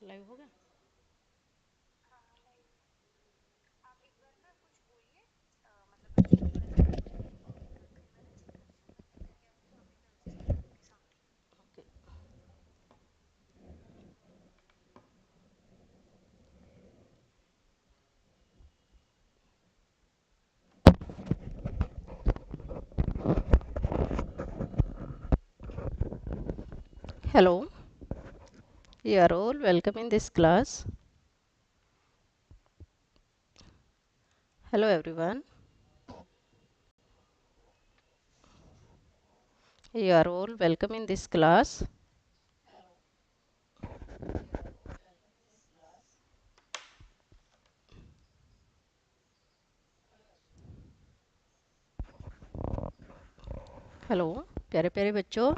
Live हो गया। Okay. Hello, you are all welcome in this class. Hello everyone, you are all welcome in this class. Hello प्यारे प्यारे बच्चों।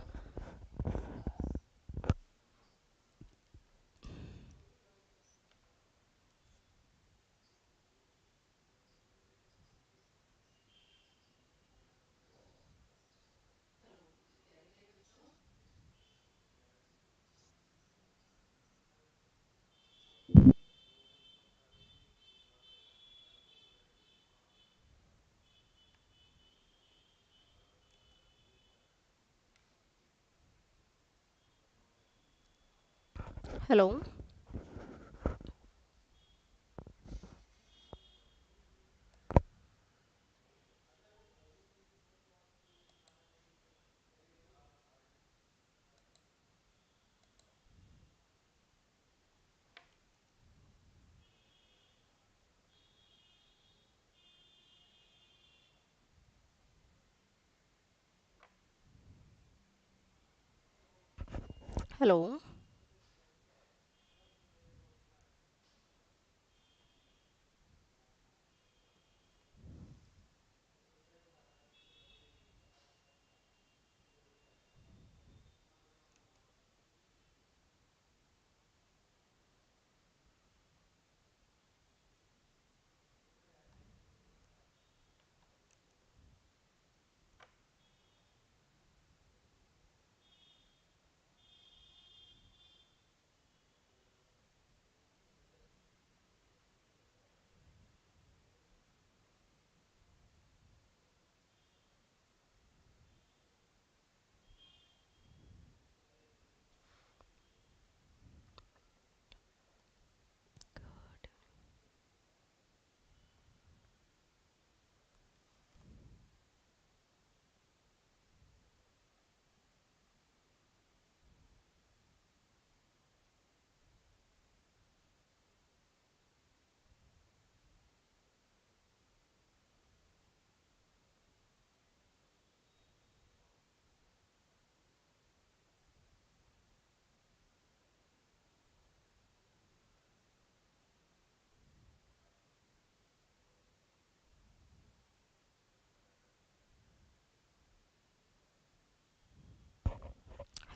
Hello. Hello.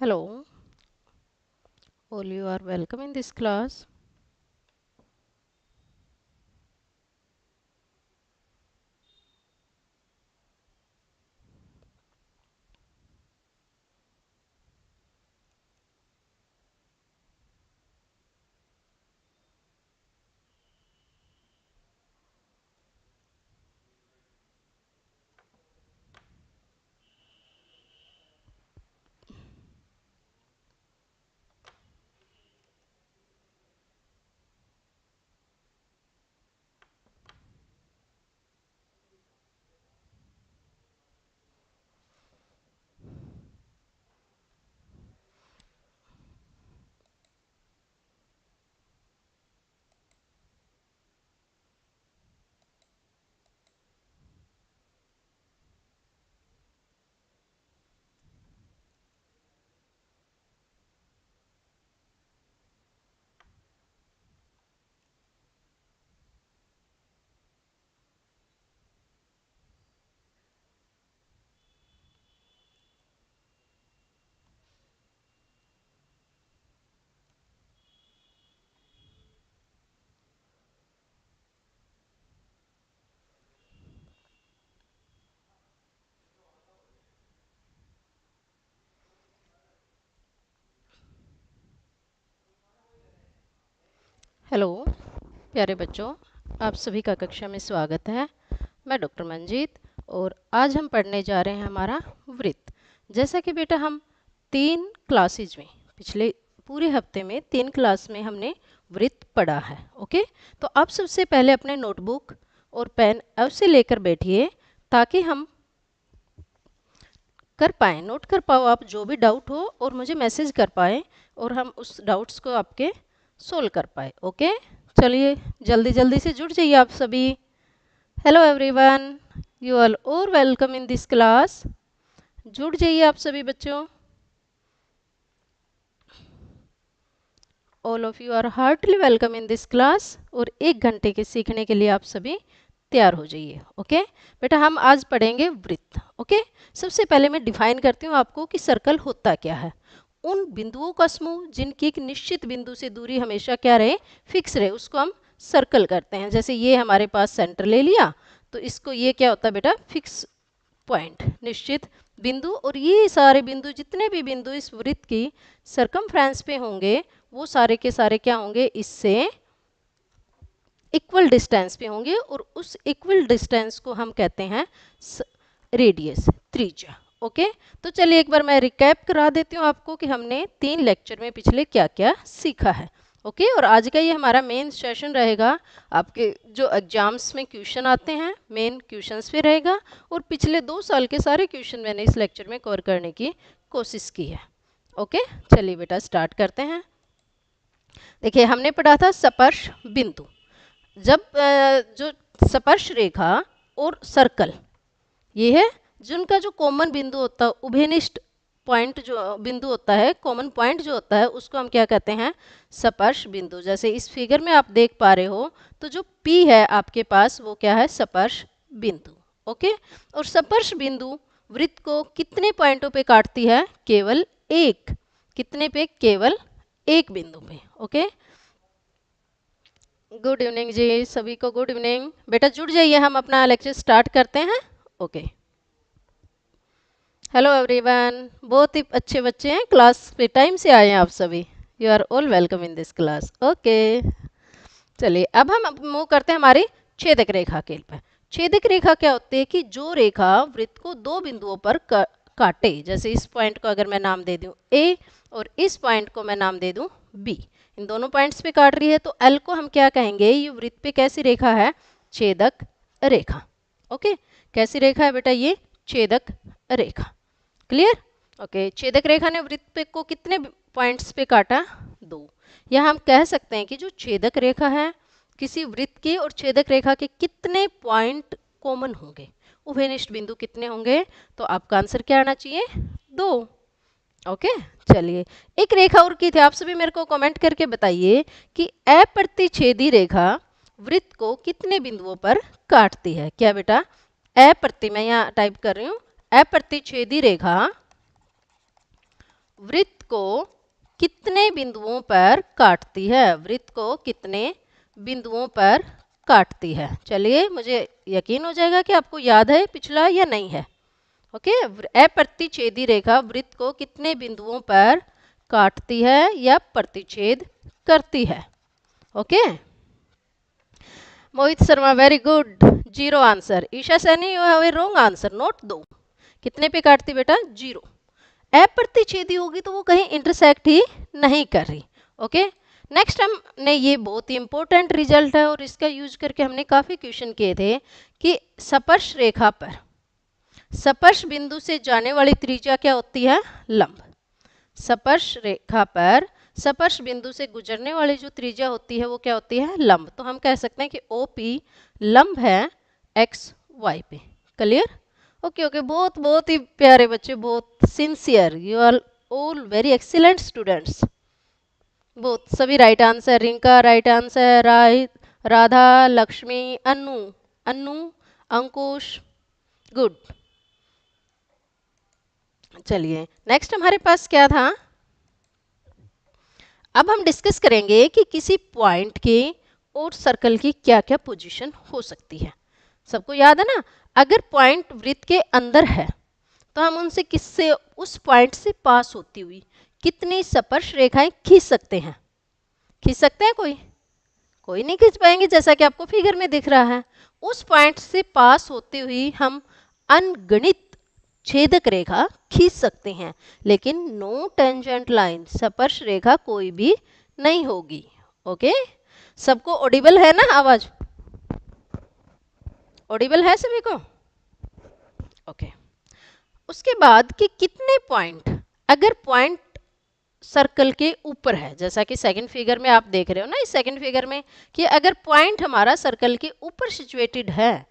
Hello, all you are welcome in this class. Hello प्यारे बच्चों, आप सभी का कक्षा में स्वागत है। मैं डॉक्टर मंजीत और आज हम पढ़ने जा रहे हैं हमारा वृत्त। जैसा कि बेटा हम 3 क्लासेज में पिछले पूरे हफ्ते में 3 क्लास में हमने वृत्त पढ़ा है। ओके, तो आप सबसे पहले अपने नोटबुक और पेन अवश्य लेकर बैठिए ताकि हम कर पाएँ, नोट कर पाओ आप जो भी डाउट हो और मुझे मैसेज कर पाएँ और हम उस डाउट्स को आपके सोल्व कर पाए। ओके, चलिए जल्दी जल्दी से जुड़ जाइए आप सभी। Hello everyone, you are all welcome in this class. जुड़ जाइए आप सभी बच्चों। All of you are heartily welcome in this class. और 1 घंटे के सीखने के लिए आप सभी तैयार हो जाइए। ओके बेटा, हम आज पढ़ेंगे वृत्त। ओके, सबसे पहले मैं डिफाइन करती हूँ आपको कि सर्कल होता क्या है। उन बिंदुओं का समूह जिनकी एक निश्चित बिंदु से दूरी हमेशा क्या रहे, फिक्स रहे, उसको हम सर्कल करते हैं। जैसे ये हमारे पास सेंटर ले लिया तो इसको ये क्या होता है बेटा, फिक्स पॉइंट, निश्चित बिंदु। और ये सारे बिंदु, जितने भी बिंदु इस वृत्त की सरकमफ्रेंस पे होंगे वो सारे के सारे क्या होंगे, इससे इक्वल डिस्टेंस पे होंगे और उस इक्वल डिस्टेंस को हम कहते हैं रेडियस, त्रिज्या। ओके, तो चलिए एक बार मैं रिकैप करा देती हूँ आपको कि हमने 3 लेक्चर में पिछले क्या क्या सीखा है। ओके, और आज का ये हमारा मेन सेशन रहेगा। आपके जो एग्जाम्स में क्वेश्चन आते हैं मेन क्वेश्चंस पे रहेगा और पिछले 2 साल के सारे क्वेश्चन मैंने इस लेक्चर में कवर करने की कोशिश की है। ओके, चलिए बेटा स्टार्ट करते हैं। देखिए हमने पढ़ा था स्पर्श बिंदु। जब जो स्पर्श रेखा और सर्कल ये है जिनका जो कॉमन बिंदु होता है, उभयनिष्ठ पॉइंट जो बिंदु होता है, कॉमन पॉइंट जो होता है, उसको हम क्या कहते हैं, स्पर्श बिंदु। जैसे इस फिगर में आप देख पा रहे हो तो जो P है आपके पास वो क्या है, स्पर्श बिंदु। ओके, और स्पर्श बिंदु वृत्त को कितने पॉइंटों पे काटती है, केवल एक। कितने पे, केवल एक बिंदु पे। ओके, गुड इवनिंग जी, सभी को गुड इवनिंग। बेटा जुड़ जाइए, हम अपना लेक्चर स्टार्ट करते हैं। ओके, हेलो एवरीवन, बहुत ही अच्छे बच्चे हैं, क्लास पे टाइम से आए हैं आप सभी। You are all welcome in this class. Okay, चलिए अब हम मूव करते हैं हमारी छेदक रेखा के पर। छेदक रेखा क्या होती है कि जो रेखा वृत्त को 2 बिंदुओं पर काटे। जैसे इस पॉइंट को अगर मैं नाम दे दूं A और इस पॉइंट को मैं नाम दे दूं B, इन दोनों पॉइंट्स पे काट रही है तो L को हम क्या कहेंगे, ये वृत्त पे कैसी रेखा है, छेदक रेखा। ओके, कैसी रेखा है बेटा, ये छेदक रेखा। क्लियर। ओके, छेदक रेखा ने वृत्त पे को कितने पॉइंट्स पे काटा, 2। या हम कह सकते हैं कि जो छेदक रेखा है किसी वृत्त की और छेदक रेखा के कितने पॉइंट कॉमन होंगे, उभयनिष्ठ बिंदु कितने होंगे, तो आपका आंसर क्या आना चाहिए, 2। ओके, चलिए एक रेखा और की थी, आप सभी मेरे को कमेंट करके बताइए कि अप्रतिच्छेदी रेखा वृत्त को कितने बिंदुओं पर काटती है। क्या बेटा, मैं यहाँ टाइप कर रही हूँ, अप्रतिच्छेदी रेखा वृत्त को कितने बिंदुओं पर काटती है, वृत्त को कितने बिंदुओं पर काटती है। चलिए मुझे यकीन हो जाएगा कि आपको याद है पिछला या नहीं है। ओके, अप्रतिच्छेदी रेखा वृत्त को कितने बिंदुओं पर काटती है या प्रतिच्छेद करती है। Okay, Mohit Sharma very good, 0 answer. Isha Saini you have a wrong answer, note 2। कितने पे काटती बेटा, 0। अप्रतिच्छेदी होगी तो वो कहीं इंटरसेक्ट ही नहीं कर रही। ओके, नेक्स्ट हमने, ये बहुत ही इंपॉर्टेंट रिजल्ट है और इसका यूज करके हमने काफ़ी क्वेश्चन किए थे कि स्पर्श रेखा पर स्पर्श बिंदु से जाने वाली त्रिज्या क्या होती है, लंब। स्पर्श रेखा पर स्पर्श बिंदु से गुजरने वाली जो त्रिज्या होती है वो क्या होती है, लंब। तो हम कह सकते हैं कि OP लंब है एक्स वाई पे। क्लियर। ओके ओके, बहुत बहुत ही प्यारे बच्चे, बहुत sincere, you are all very excellent students. बहुत सभी right answer, Rinka right answer, Radha, Lakshmi, Anu, Anu, Ankush, good. चलिए नेक्स्ट हमारे पास क्या था, अब हम डिस्कस करेंगे कि किसी पॉइंट के और सर्कल की क्या क्या पोजीशन हो सकती है। सबको याद है ना, अगर पॉइंट वृत्त के अंदर है तो हम उनसे किससे, उस पॉइंट से पास होती हुई कितनी स्पर्श रेखाएं खींच सकते हैं, खींच सकते हैं कोई, कोई नहीं खींच पाएंगे, जैसा कि आपको फिगर में दिख रहा है। उस पॉइंट से पास होते हुए हम अनगणित छेदक रेखा खींच सकते हैं, लेकिन नो टेंजेंट लाइन, स्पर्श रेखा कोई भी नहीं होगी। ओके, सबको ऑडिबल है ना? आवाज ऑडिबल है सभी को? ओके। उसके बाद कि कितने पॉइंट, अगर पॉइंट सर्कल के ऊपर है, जैसा कि सेकंड फिगर में आप देख रहे हो ना, इस सेकंड फिगर में, कि अगर पॉइंट हमारा सर्कल के ऊपर सिचुएटेड है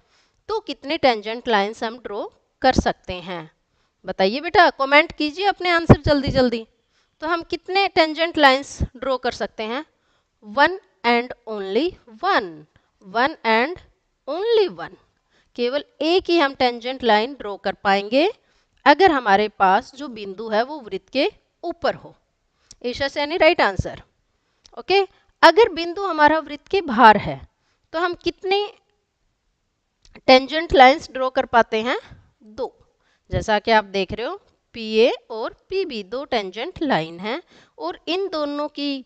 तो कितने टेंजेंट लाइंस हम ड्रॉ कर सकते हैं? बताइए बेटा, कमेंट कीजिए अपने आंसर जल्दी जल्दी। तो हम कितने टेंजेंट लाइंस ड्रॉ कर सकते हैं? One and only one, one and only one, केवल एक ही हम टेंजेंट लाइन ड्रॉ कर पाएंगे अगर हमारे पास जो बिंदु है वो वृत्त के ऊपर हो। Isha Saini right answer. Okay, अगर बिंदु हमारा वृत्त के बाहर है तो हम कितने टेंजेंट लाइंस ड्रॉ कर पाते हैं? दो। जैसा कि आप देख रहे हो, पी ए और पी बी दो टेंजेंट लाइन हैं, और इन दोनों की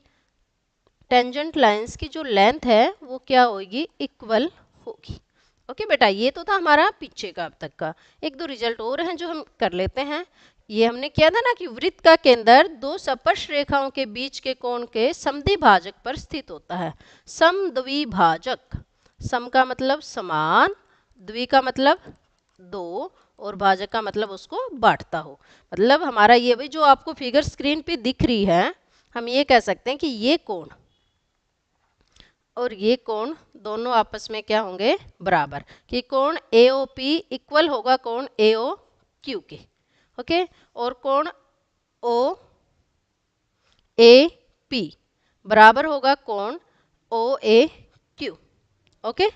टेंजेंट लाइंस की जो लेंथ है वो क्या होगी? इक्वल होगी। ओके बेटा, ये तो था हमारा पीछे का अब तक का। एक दो रिजल्ट और हैं जो हम कर लेते हैं। ये हमने किया था ना कि वृत्त का केंद्र दो स्पर्श रेखाओं के बीच के कोण के समद्विभाजक पर स्थित होता है। समद्विभाजक, सम का मतलब समान, द्वि का मतलब दो, और भाजक का मतलब उसको बांटता हो। मतलब हमारा ये भी जो आपको फिगर स्क्रीन पे दिख रही है, हम ये कह सकते हैं कि ये कोण और ये कोण दोनों आपस में क्या होंगे? बराबर, कि कोण AOP इक्वल होगा कोण AOQ के। ओके, और कोण OAP बराबर होगा कोण OAQ। Okay,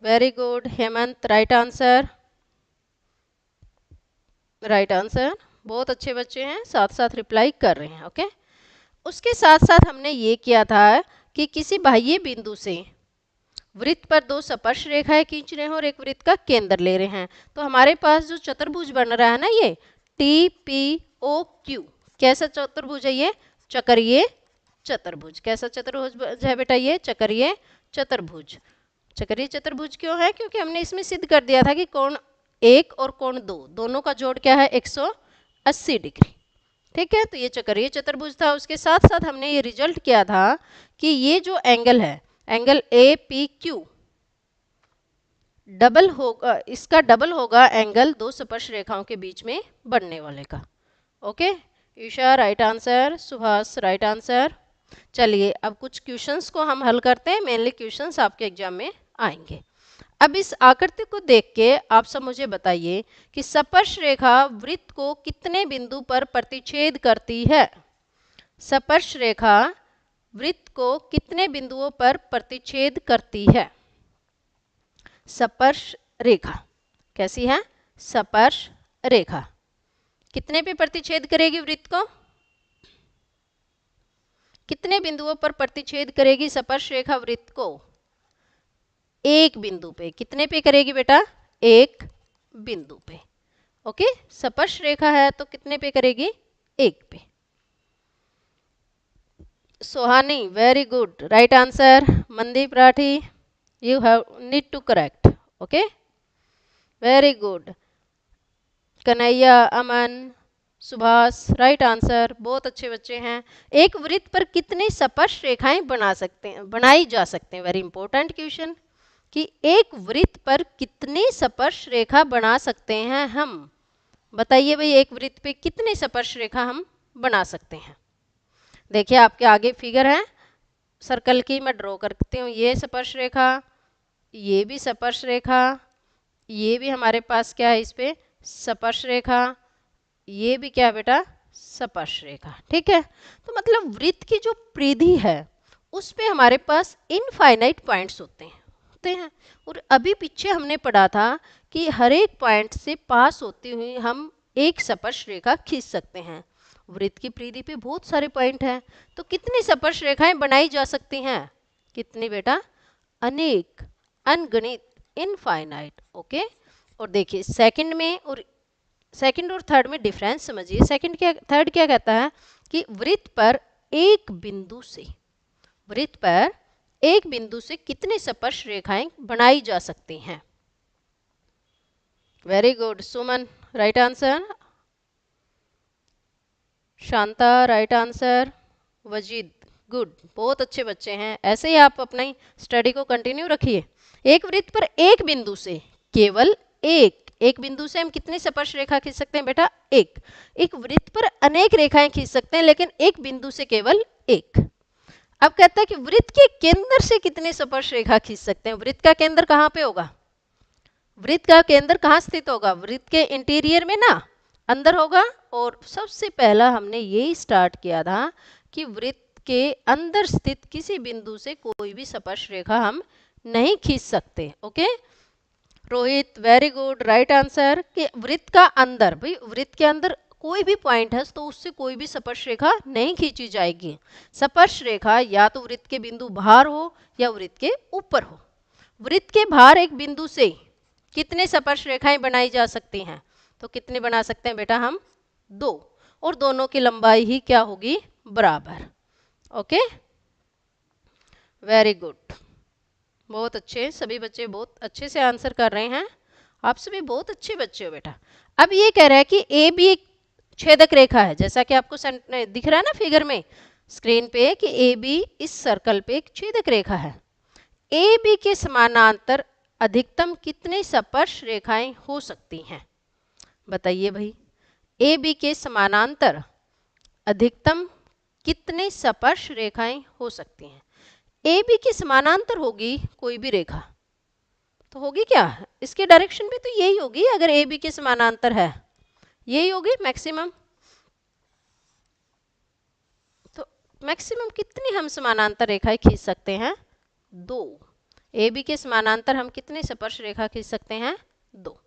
very good Hemant, right answer, right answer. बहुत अच्छे बच्चे हैं, साथ साथ रिप्लाई कर रहे हैं। ओके, उसके साथ साथ हमने ये किया था कि किसी बाह्य बिंदु से वृत्त पर दो स्पर्श रेखाएं खींच रहे हैं और एक वृत्त का केंद्र ले रहे हैं। तो हमारे पास जो चतुर्भुज बन रहा है ना, ये TPOQ, कैसा चतुर्भुज है ये? चक्रीय चतुर्भुज। कैसा चतुर्भुज है बेटा? ये चक्रीय चतुर्भुज। चक्रीय चतुर्भुज क्यों है? क्योंकि हमने इसमें सिद्ध कर दिया था कि कोण एक और कोण दो, दोनों का जोड़ क्या है? 180 डिग्री। ठीक है, तो ये चक्रीय चतुर्भुज था। उसके साथ साथ हमने ये रिजल्ट किया था कि ये जो एंगल है, एंगल APQ डबल होगा, इसका डबल होगा एंगल दो स्पर्श रेखाओं के बीच में बनने वाले का। Okay, Isha right answer, Subhash right answer. चलिए अब कुछ क्वेश्चंस को हम हल करते हैं, मेनली क्वेश्चंस आपके एग्जाम में आएंगे। अब इस आकृति को देख के आप सब मुझे बताइए कि स्पर्श रेखा वृत्त को कितने बिंदु पर प्रतिच्छेद करती है? स्पर्श रेखा वृत्त को कितने बिंदुओं पर प्रतिच्छेद करती है? स्पर्श रेखा कैसी है? स्पर्श रेखा कितने पे प्रतिच्छेद करेगी वृत्त को? कितने बिंदुओं पर प्रतिच्छेद करेगी स्पर्श रेखा वृत्त को? एक बिंदु पे। कितने पे करेगी बेटा? एक बिंदु पे। ओके, स्पर्श रेखा है तो कितने पे करेगी? एक पे। Sohani very good, right answer. Mandeep Rathi, you have need to correct. Okay, very good. Kanhaiya, Aman, Subhash right answer, बहुत अच्छे बच्चे हैं। एक वृत्त पर कितनी स्पर्श रेखाएं बनाई जा सकते हैं? वेरी इंपॉर्टेंट क्वेश्चन, कि एक वृत्त पर कितनी स्पर्श रेखा बना सकते हैं हम? बताइए भाई, एक वृत्त पे कितनी स्पर्श रेखा हम बना सकते हैं? देखिए आपके आगे फिगर है सर्कल की, मैं ड्रॉ करती हूँ। ये स्पर्श रेखा, ये भी स्पर्श रेखा, ये भी हमारे पास क्या है? इस पे स्पर्श रेखा, ये भी क्या बेटा? स्पर्श रेखा। ठीक है, तो मतलब वृत्त की जो परिधि है उस पे हमारे पास इनफाइनाइट पॉइंट्स होते हैं। और अभी पीछे हमने पढ़ा था कि हर एक पॉइंट से पास होते हुए हम एक स्पर्श रेखा खींच सकते हैं। वृत्त की परिधि पे बहुत सारे पॉइंट हैं, तो कितनी स्पर्श रेखाएं बनाई जा सकती हैं? कितनी बेटा? अनेक, अनगणित, इनफाइनाइट। ओके, और देखिए सेकंड में और सेकंड और थर्ड में डिफरेंस समझिए। सेकंड क्या, थर्ड क्या कहता है कि वृत्त पर एक बिंदु से, वृत्त पर एक बिंदु से कितने स्पर्श रेखाएं बनाई जा सकती हैं। Very good Suman, right answer. Shanta right answer. Wajid good, बहुत अच्छे बच्चे हैं, ऐसे ही आप अपनी स्टडी को कंटिन्यू रखिए। एक वृत्त पर एक बिंदु से, केवल एक बिंदु से हम कितनी स्पर्श रेखा खींच सकते हैं बेटा, एक। एक वृत्त पर अनेक रेखाएं खींच सकते हैं लेकिन एक बिंदु से केवल एक। अब कहता है कि वृत्त के केंद्र से कितने स्पर्श रेखा खींच सकते हैं। वृत्त का केंद्र कहाँ पे होगा, वृत्त का केंद्र कहाँ स्थित होगा, वृत्त के इंटीरियर में ना, अंदर होगा। और सबसे पहला हमने यही स्टार्ट किया था कि वृत्त के अंदर स्थित किसी बिंदु से कोई भी स्पर्श रेखा हम नहीं खींच सकते। Okay Rohit, very good, right answer. कि वृत्त का अंदर, भाई वृत्त के अंदर कोई भी पॉइंट है तो उससे कोई भी स्पर्श रेखा नहीं खींची जाएगी। स्पर्श रेखा या तो वृत्त के बिंदु बाहर हो या वृत्त के ऊपर हो। वृत्त के बाहर एक बिंदु से कितने स्पर्श रेखाएं बनाई जा सकती हैं, तो कितने बना सकते हैं बेटा हम, दो। और दोनों की लंबाई ही क्या होगी, बराबर। ओके वेरी गुड, बहुत अच्छे, सभी बच्चे बहुत अच्छे से आंसर कर रहे हैं। आप सभी बहुत अच्छे बच्चे हो बेटा। अब ये कह रहा है कि ए भी एक छेदक रेखा है, जैसा कि आपको दिख रहा है ना फिगर में स्क्रीन पे कि ए बी इस सर्कल पे एक छेदक रेखा है। ए बी के समानांतर अधिकतम कितने स्पर्श रेखाएं हो सकती हैं, बताइए भाई। ए बी के समानांतर अधिकतम कितने स्पर्श रेखाएं हो सकती हैं। ए बी के समानांतर होगी कोई भी रेखा, तो होगी क्या, इसके डायरेक्शन भी तो यही होगी। अगर ए बी के समानांतर है यही होगी मैक्सिमम। तो मैक्सिमम कितनी हम समानांतर रेखाएं खींच सकते हैं, दो। ए बी के समानांतर हम कितने स्पर्श रेखा खींच सकते हैं, दो।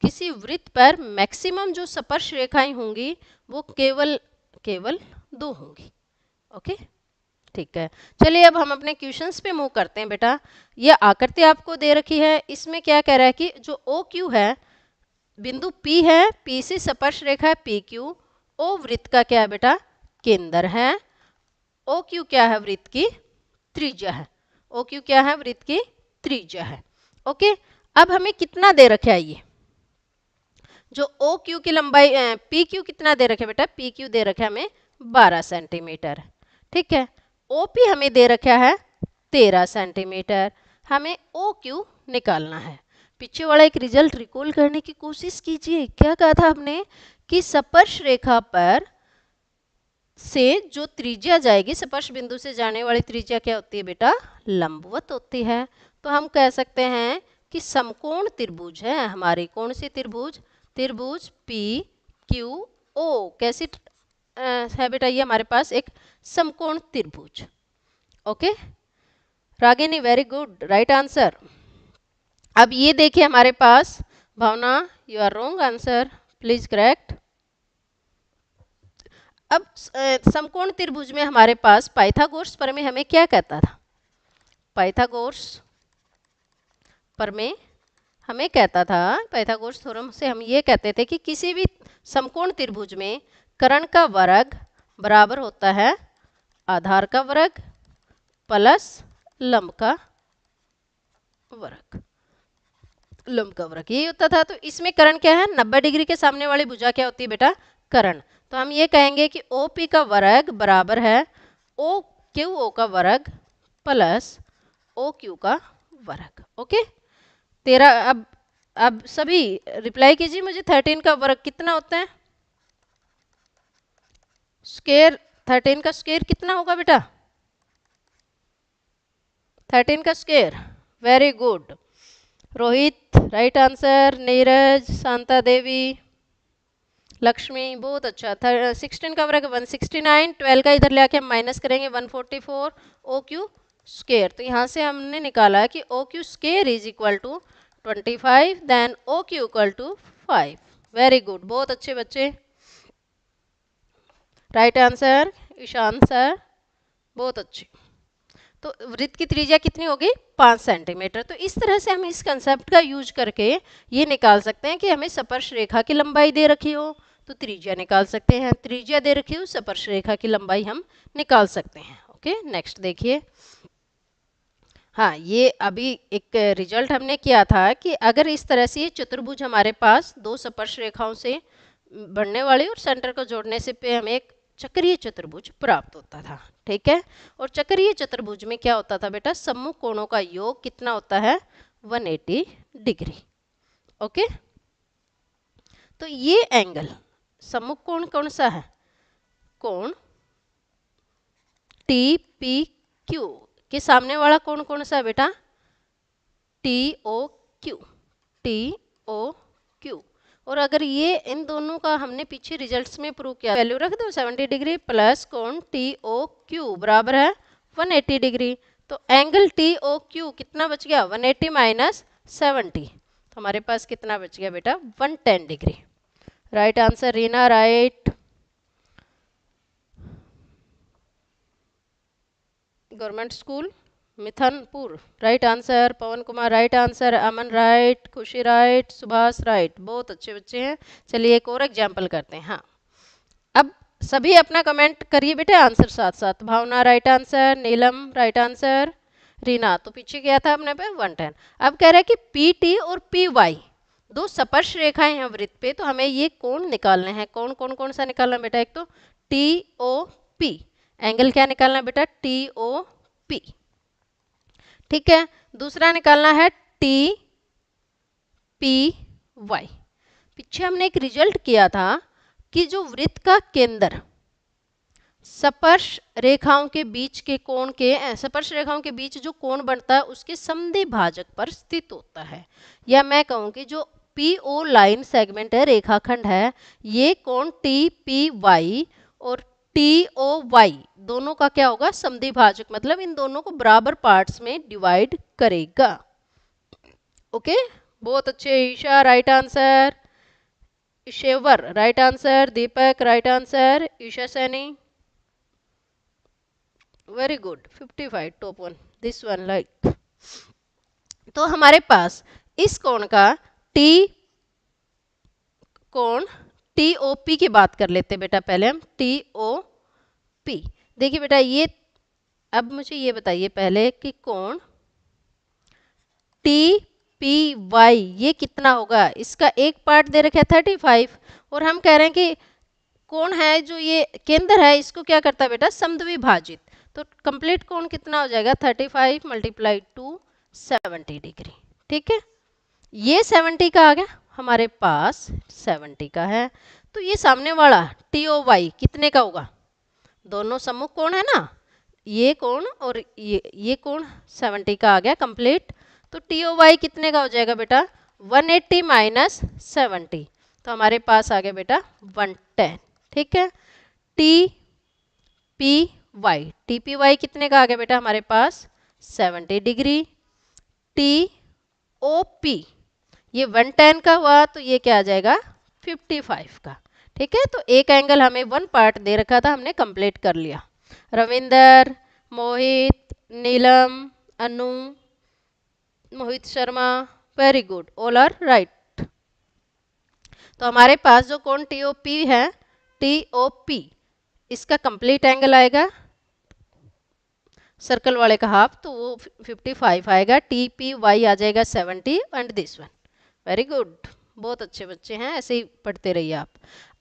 किसी वृत्त पर मैक्सिमम जो स्पर्श रेखाएं होंगी वो केवल दो होंगी। ओके ठीक है, चलिए अब हम अपने क्वेश्चंस पे मूव करते हैं बेटा। ये आकृति आपको दे रखी है, इसमें क्या कह रहा है कि जो ओ क्यू है, बिंदु पी है, पी से स्पर्श रेखा है पी क्यू। ओ वृत्त का क्या है बेटा, केंद्र है। ओ क्यू क्या है, वृत्त की त्रिज्या है। ओ क्यू क्या है, वृत्त की त्रिज्या है। ओके अब हमें कितना दे रखा है, ये जो ओ क्यू की लंबाई पी क्यू कितना दे रखे बेटा, पी क्यू दे रखा है हमें 12 सेंटीमीटर। ठीक है, ओ पी हमें दे रखा है 13 सेंटीमीटर। हमें ओ क्यू निकालना है। पीछे वाला एक रिजल्ट रिकॉल करने की कोशिश कीजिए। क्या कहा था हमने कि स्पर्श रेखा पर से जो त्रिज्या जाएगी, स्पर्श बिंदु से जाने वाली त्रिज्या क्या होती है बेटा, लंबवत होती है। तो हम कह सकते हैं कि समकोण त्रिभुज है हमारी। कौन सी त्रिभुज, त्रिभुज पी क्यू ओ कैसी है बेटा, ये हमारे पास एक समकोण त्रिभुज। Okay Ragini, very good, right answer. अब ये देखिए हमारे पास, Bhavna you are wrong answer, please correct. अब समकोण त्रिभुज में हमारे पास पाइथागोरस प्रमेय हमें क्या कहता था, पाइथागोरस प्रमेय हमें कहता था, पाइथागोरस थ्योरम से हम ये कहते थे कि किसी भी समकोण त्रिभुज में कर्ण का वर्ग बराबर होता है आधार का वर्ग प्लस लंब का वर्ग, लंब का वर्ग यही होता था। तो इसमें कर्ण क्या है, 90 डिग्री के सामने वाली भुजा क्या होती है बेटा, कर्ण। तो हम ये कहेंगे कि ओ पी का वर्ग बराबर है ओ क्यू ओ का वर्ग प्लस ओ क्यू का वर्ग। ओके 13। अब सभी रिप्लाई कीजिए मुझे, 13 का वर्ग कितना होता है, स्क्वायर 13 का स्क्वायर कितना होगा बेटा, 13 का square. Very good Rohit, right answer. Neeraj, Shanta Devi, Lakshmi, बहुत अच्छा। 16 का वर्ग 169, 12 का इधर ले आके हम माइनस करेंगे 144, ओ क्यू स्क्वायर। तो यहाँ से हमने निकाला कि O Q square is equal to 25, then O Q equal to 5। Very good, बहुत अच्छे बच्चे, राइट आंसर ईशान सर, बहुत अच्छे। तो वृत्त की त्रिज्या कितनी होगी 5 सेंटीमीटर। तो इस तरह से हम इस कंसेप्ट का यूज करके ये निकाल सकते हैं कि हमें स्पर्श रेखा की लंबाई दे रखी हो तो त्रिज्या निकाल सकते हैं, त्रिज्या दे रखी हो स्पर्श रेखा की लंबाई हम निकाल सकते हैं। ओके, नेक्स्ट देखिए। हाँ, ये अभी एक रिजल्ट हमने किया था कि अगर इस तरह से ये चतुर्भुज हमारे पास दो स्पर्श रेखाओं से बनने वाली और सेंटर को जोड़ने से पे हमें एक चक्रीय चतुर्भुज प्राप्त होता था। ठीक है, और चक्रीय चतुर्भुज में क्या होता था बेटा, सम्मुख कोणों का योग कितना होता है 180 डिग्री। ओके, तो ये एंगल सम्मुख कोण कौन सा है, कोण टी पी क्यू के सामने वाला कोण कौन सा है बेटा, T O Q, T O Q. और अगर ये इन दोनों का हमने पीछे रिजल्ट्स में प्रूव किया, वैल्यू रख दो 70 डिग्री प्लस कोण टी ओ क्यू बराबर है 180 डिग्री। तो एंगल टी ओ क्यू कितना बच गया 180 माइनस 70, तो हमारे पास कितना बच गया बेटा 110 degree. Right answer Reena, right. Government school Mithanpur, right answer. Pawan Kumar right answer. Aman right, Khushi right, Subhash right, बहुत अच्छे बच्चे हैं। चलिए एक और एग्जाम्पल करते हैं। हाँ, अब सभी अपना कमेंट करिए बेटे आंसर साथ साथ। भावना राइट आंसर, नीलम राइट आंसर, रीना तो पीछे गया था अपने पे 110। अब कह रहा है कि पी टी और पी वाई दो स्पर्श रेखाएं हैं वृत्त पे, तो हमें ये कोण निकालने हैं। कौन कौन कौन सा निकालना बेटा, एक तो टी ओ पी, एंगल क्या निकालना बेटा टी ओ पी। ठीक है, दूसरा निकालना है टी पी वाई। पीछे हमने एक रिजल्ट किया था कि जो वृत्त का केंद्र स्पर्श रेखाओं के बीच के कोण के स्पर्श रेखाओं के बीच जो कोण बनता है उसके समद्विभाजक पर स्थित होता है, या मैं कहूँ कि जो पी ओ लाइन सेगमेंट है, रेखाखंड है, ये कोण टी पी वाई और टी ओ वाई दोनों का क्या होगा समद्विभाजक, मतलब इन दोनों को बराबर पार्ट्स में डिवाइड करेगा। ओके, बहुत अच्छे। Isha right answer, Ishwar right answer, Deepak right answer, Isha Saini very good 55 top one this one like. तो हमारे पास इस कोण का कोण टी ओ पी की बात कर लेते बेटा, पहले हम टी ओ पी। देखिए बेटा ये, अब मुझे ये बताइए पहले कि कोण टी पी वाई ये कितना होगा। इसका एक पार्ट दे रखा है 35 और हम कह रहे हैं कि कोण है जो ये केंद्र है इसको क्या करता है बेटा समद्विभाजित। तो कंप्लीट कोण कितना हो जाएगा 35 मल्टीप्लाई टू 70 डिग्री। ठीक है, ये 70 का आ गया हमारे पास, 70 का है। तो ये सामने वाला टी ओ वाई कितने का होगा, दोनों सम्मुख कोण है ना, ये कोण और ये कोण 70 का आ गया कंप्लीट। तो टी ओ वाई कितने का हो जाएगा बेटा 180 माइनस 70, तो हमारे पास आ गया बेटा 110। ठीक है, टी पी वाई कितने का आ गया बेटा हमारे पास 70 डिग्री। टी ओ पी ये 110 का हुआ तो ये क्या आ जाएगा 55 का। ठीक है, तो एक एंगल हमें वन पार्ट दे रखा था, हमने कंप्लीट कर लिया। Ravinder, Mohit, Neelam, Anu, Mohit Sharma very good, all are right. तो हमारे पास जो कोण टी ओ पी है, टी ओ पी इसका कंप्लीट एंगल आएगा सर्कल वाले का हाफ, तो वो 55 आएगा। टी पी वाई आ जाएगा 70 and this one. Very good, बहुत अच्छे बच्चे हैं, ऐसे ही पढ़ते रहिए आप।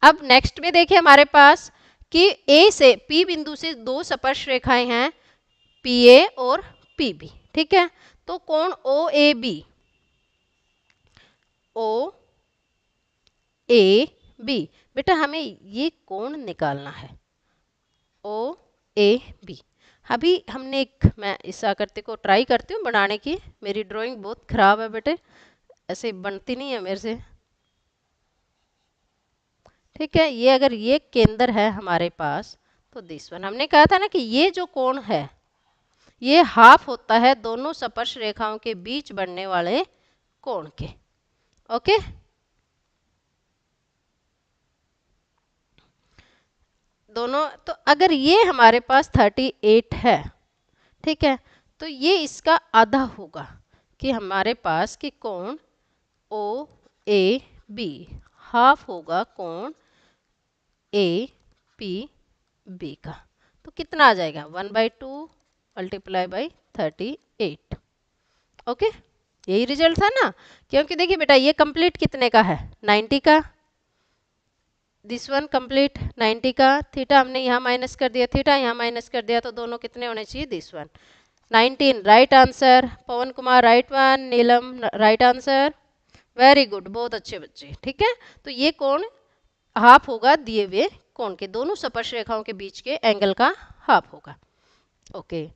अब नेक्स्ट में देखिए हमारे पास कि ए से पी बिंदु से दो स्पर्श रेखाएं हैं पी ए और पी बी। ठीक है, तो कोण ओ A B, O A B बेटा हमें ये कोण निकालना है ओ ए बी। अभी हमने मैं इस आकृति को ट्राई करती हूँ बनाने की, मेरी ड्राइंग बहुत खराब है बेटे, ऐसे बनती नहीं है मेरे से। ठीक है, ये अगर ये केंद्र है हमारे पास तो दिस वन, हमने कहा था ना कि ये जो कोण है ये हाफ होता है दोनों स्पर्श रेखाओं के बीच बनने वाले कोण के। ओके, दोनों, तो अगर ये हमारे पास 38 है, ठीक है, तो ये इसका आधा होगा कि हमारे पास कि कोण ओ ए बी हाफ होगा कोण ए पी बी का। तो कितना आ जाएगा 1/2 मल्टीप्लाई बाई 38। ओके, यही रिजल्ट था ना, क्योंकि देखिए बेटा ये कंप्लीट कितने का है 90 का, दिस वन कंप्लीट 90 का, थीटा हमने यहाँ माइनस कर दिया, थीटा यहाँ माइनस कर दिया, तो दोनों कितने होने चाहिए this one 19। Right answer Pawan Kumar, right one, Neelam right answer, very good, बहुत अच्छे बच्चे। ठीक है, तो ये कोण हाफ होगा दिए हुए कोण के, दोनों स्पर्श रेखाओं के बीच के एंगल का हाफ होगा। ओके,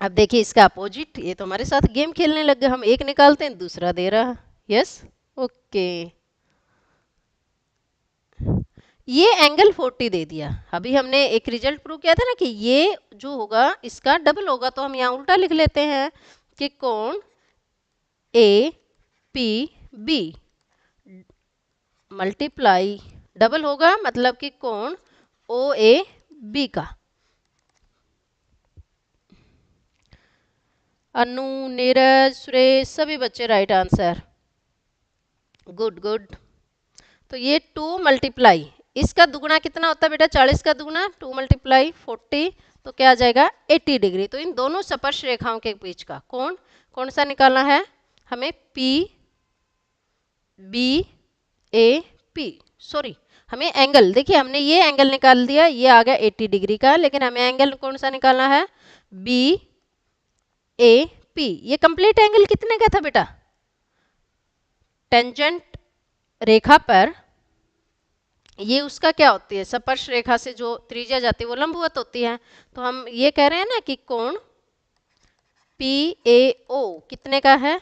अब देखिए इसका अपोजिट, ये तो हमारे साथ गेम खेलने लग गए, हम एक निकालते हैं दूसरा दे रहा। यस, ओके, ये एंगल 40 दे दिया। अभी हमने एक रिजल्ट प्रूव किया था ना कि ये जो होगा इसका डबल होगा, तो हम यहाँ उल्टा लिख लेते हैं कि कोण A P B multiply double होगा, मतलब कि कोण ओ ए बी का। अनु, नीरज, सुरेश सभी बच्चे राइट आंसर, गुड गुड। तो ये 2 मल्टीप्लाई इसका दुगुना कितना होता है बेटा, 40 का दुगुना 2 मल्टीप्लाई 40, तो क्या आ जाएगा 80 डिग्री। तो इन दोनों स्पर्श रेखाओं के बीच का कोण कौन सा निकालना है हमें, P B A P, sorry हमें एंगल, देखिए हमने ये एंगल निकाल दिया, ये आ गया 80 डिग्री का, लेकिन हमें एंगल कौन सा निकालना है, बी ए पी। ये कंप्लीट एंगल कितने का था बेटा, टेंजेंट रेखा पर ये उसका क्या होती है, स्पर्श रेखा से जो त्रिज्या जाती है वो लंबवत होती है। तो हम ये कह रहे हैं ना कि कोण पी ए ओ कितने का है,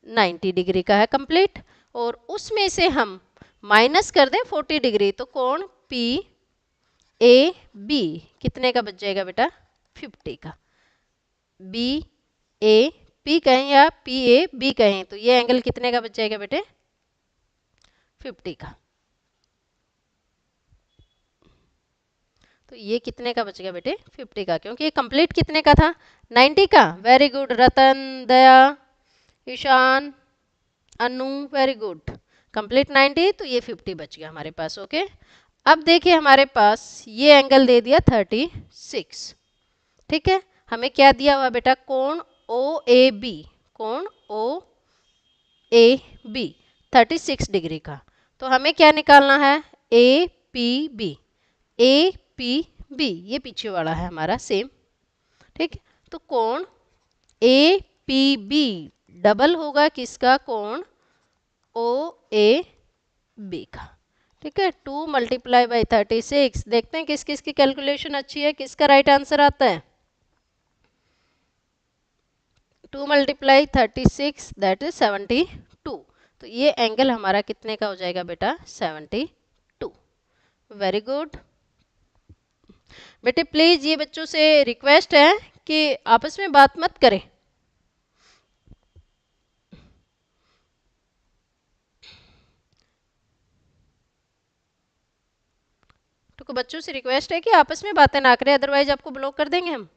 90 डिग्री का है कंप्लीट, और उसमें से हम माइनस कर दें 40 डिग्री, तो कोण पी ए बी कितने का बच जाएगा बेटा, 50 का। बी ए पी कहें या पी ए बी कहें, तो ये एंगल कितने का बच जाएगा बेटे, 50 का। तो ये कितने का बच गया बेटे, 50 का, क्योंकि ये कंप्लीट कितने का था, 90 का। वेरी गुड रतन, दया, ईशान, अनु, वेरी गुड, कंप्लीट 90, तो ये 50 बच गया हमारे पास। ओके, अब देखिए हमारे पास ये एंगल दे दिया 36। ठीक है, हमें क्या दिया हुआ बेटा, कोण ओ ए बी, कोण ओ ए बी 36 डिग्री का। तो हमें क्या निकालना है, A P B, A P B ये पीछे वाला है हमारा सेम। ठीक है, तो कोण ए पी बी डबल होगा किसका, कोण ओ ए बी का। ठीक है, 2 मल्टीप्लाई बाई 36, देखते हैं किस किस की कैलकुलेशन अच्छी है, किसका राइट आंसर आता है। 2 मल्टीप्लाई 36 दैट इज 72। तो ये एंगल हमारा कितने का हो जाएगा बेटा, 72। वेरी गुड बेटे, प्लीज ये बच्चों से रिक्वेस्ट है कि आपस में बात मत करें। तो बच्चों से रिक्वेस्ट है कि आपस में बातें ना करें, अदरवाइज आपको ब्लॉक कर देंगे हम।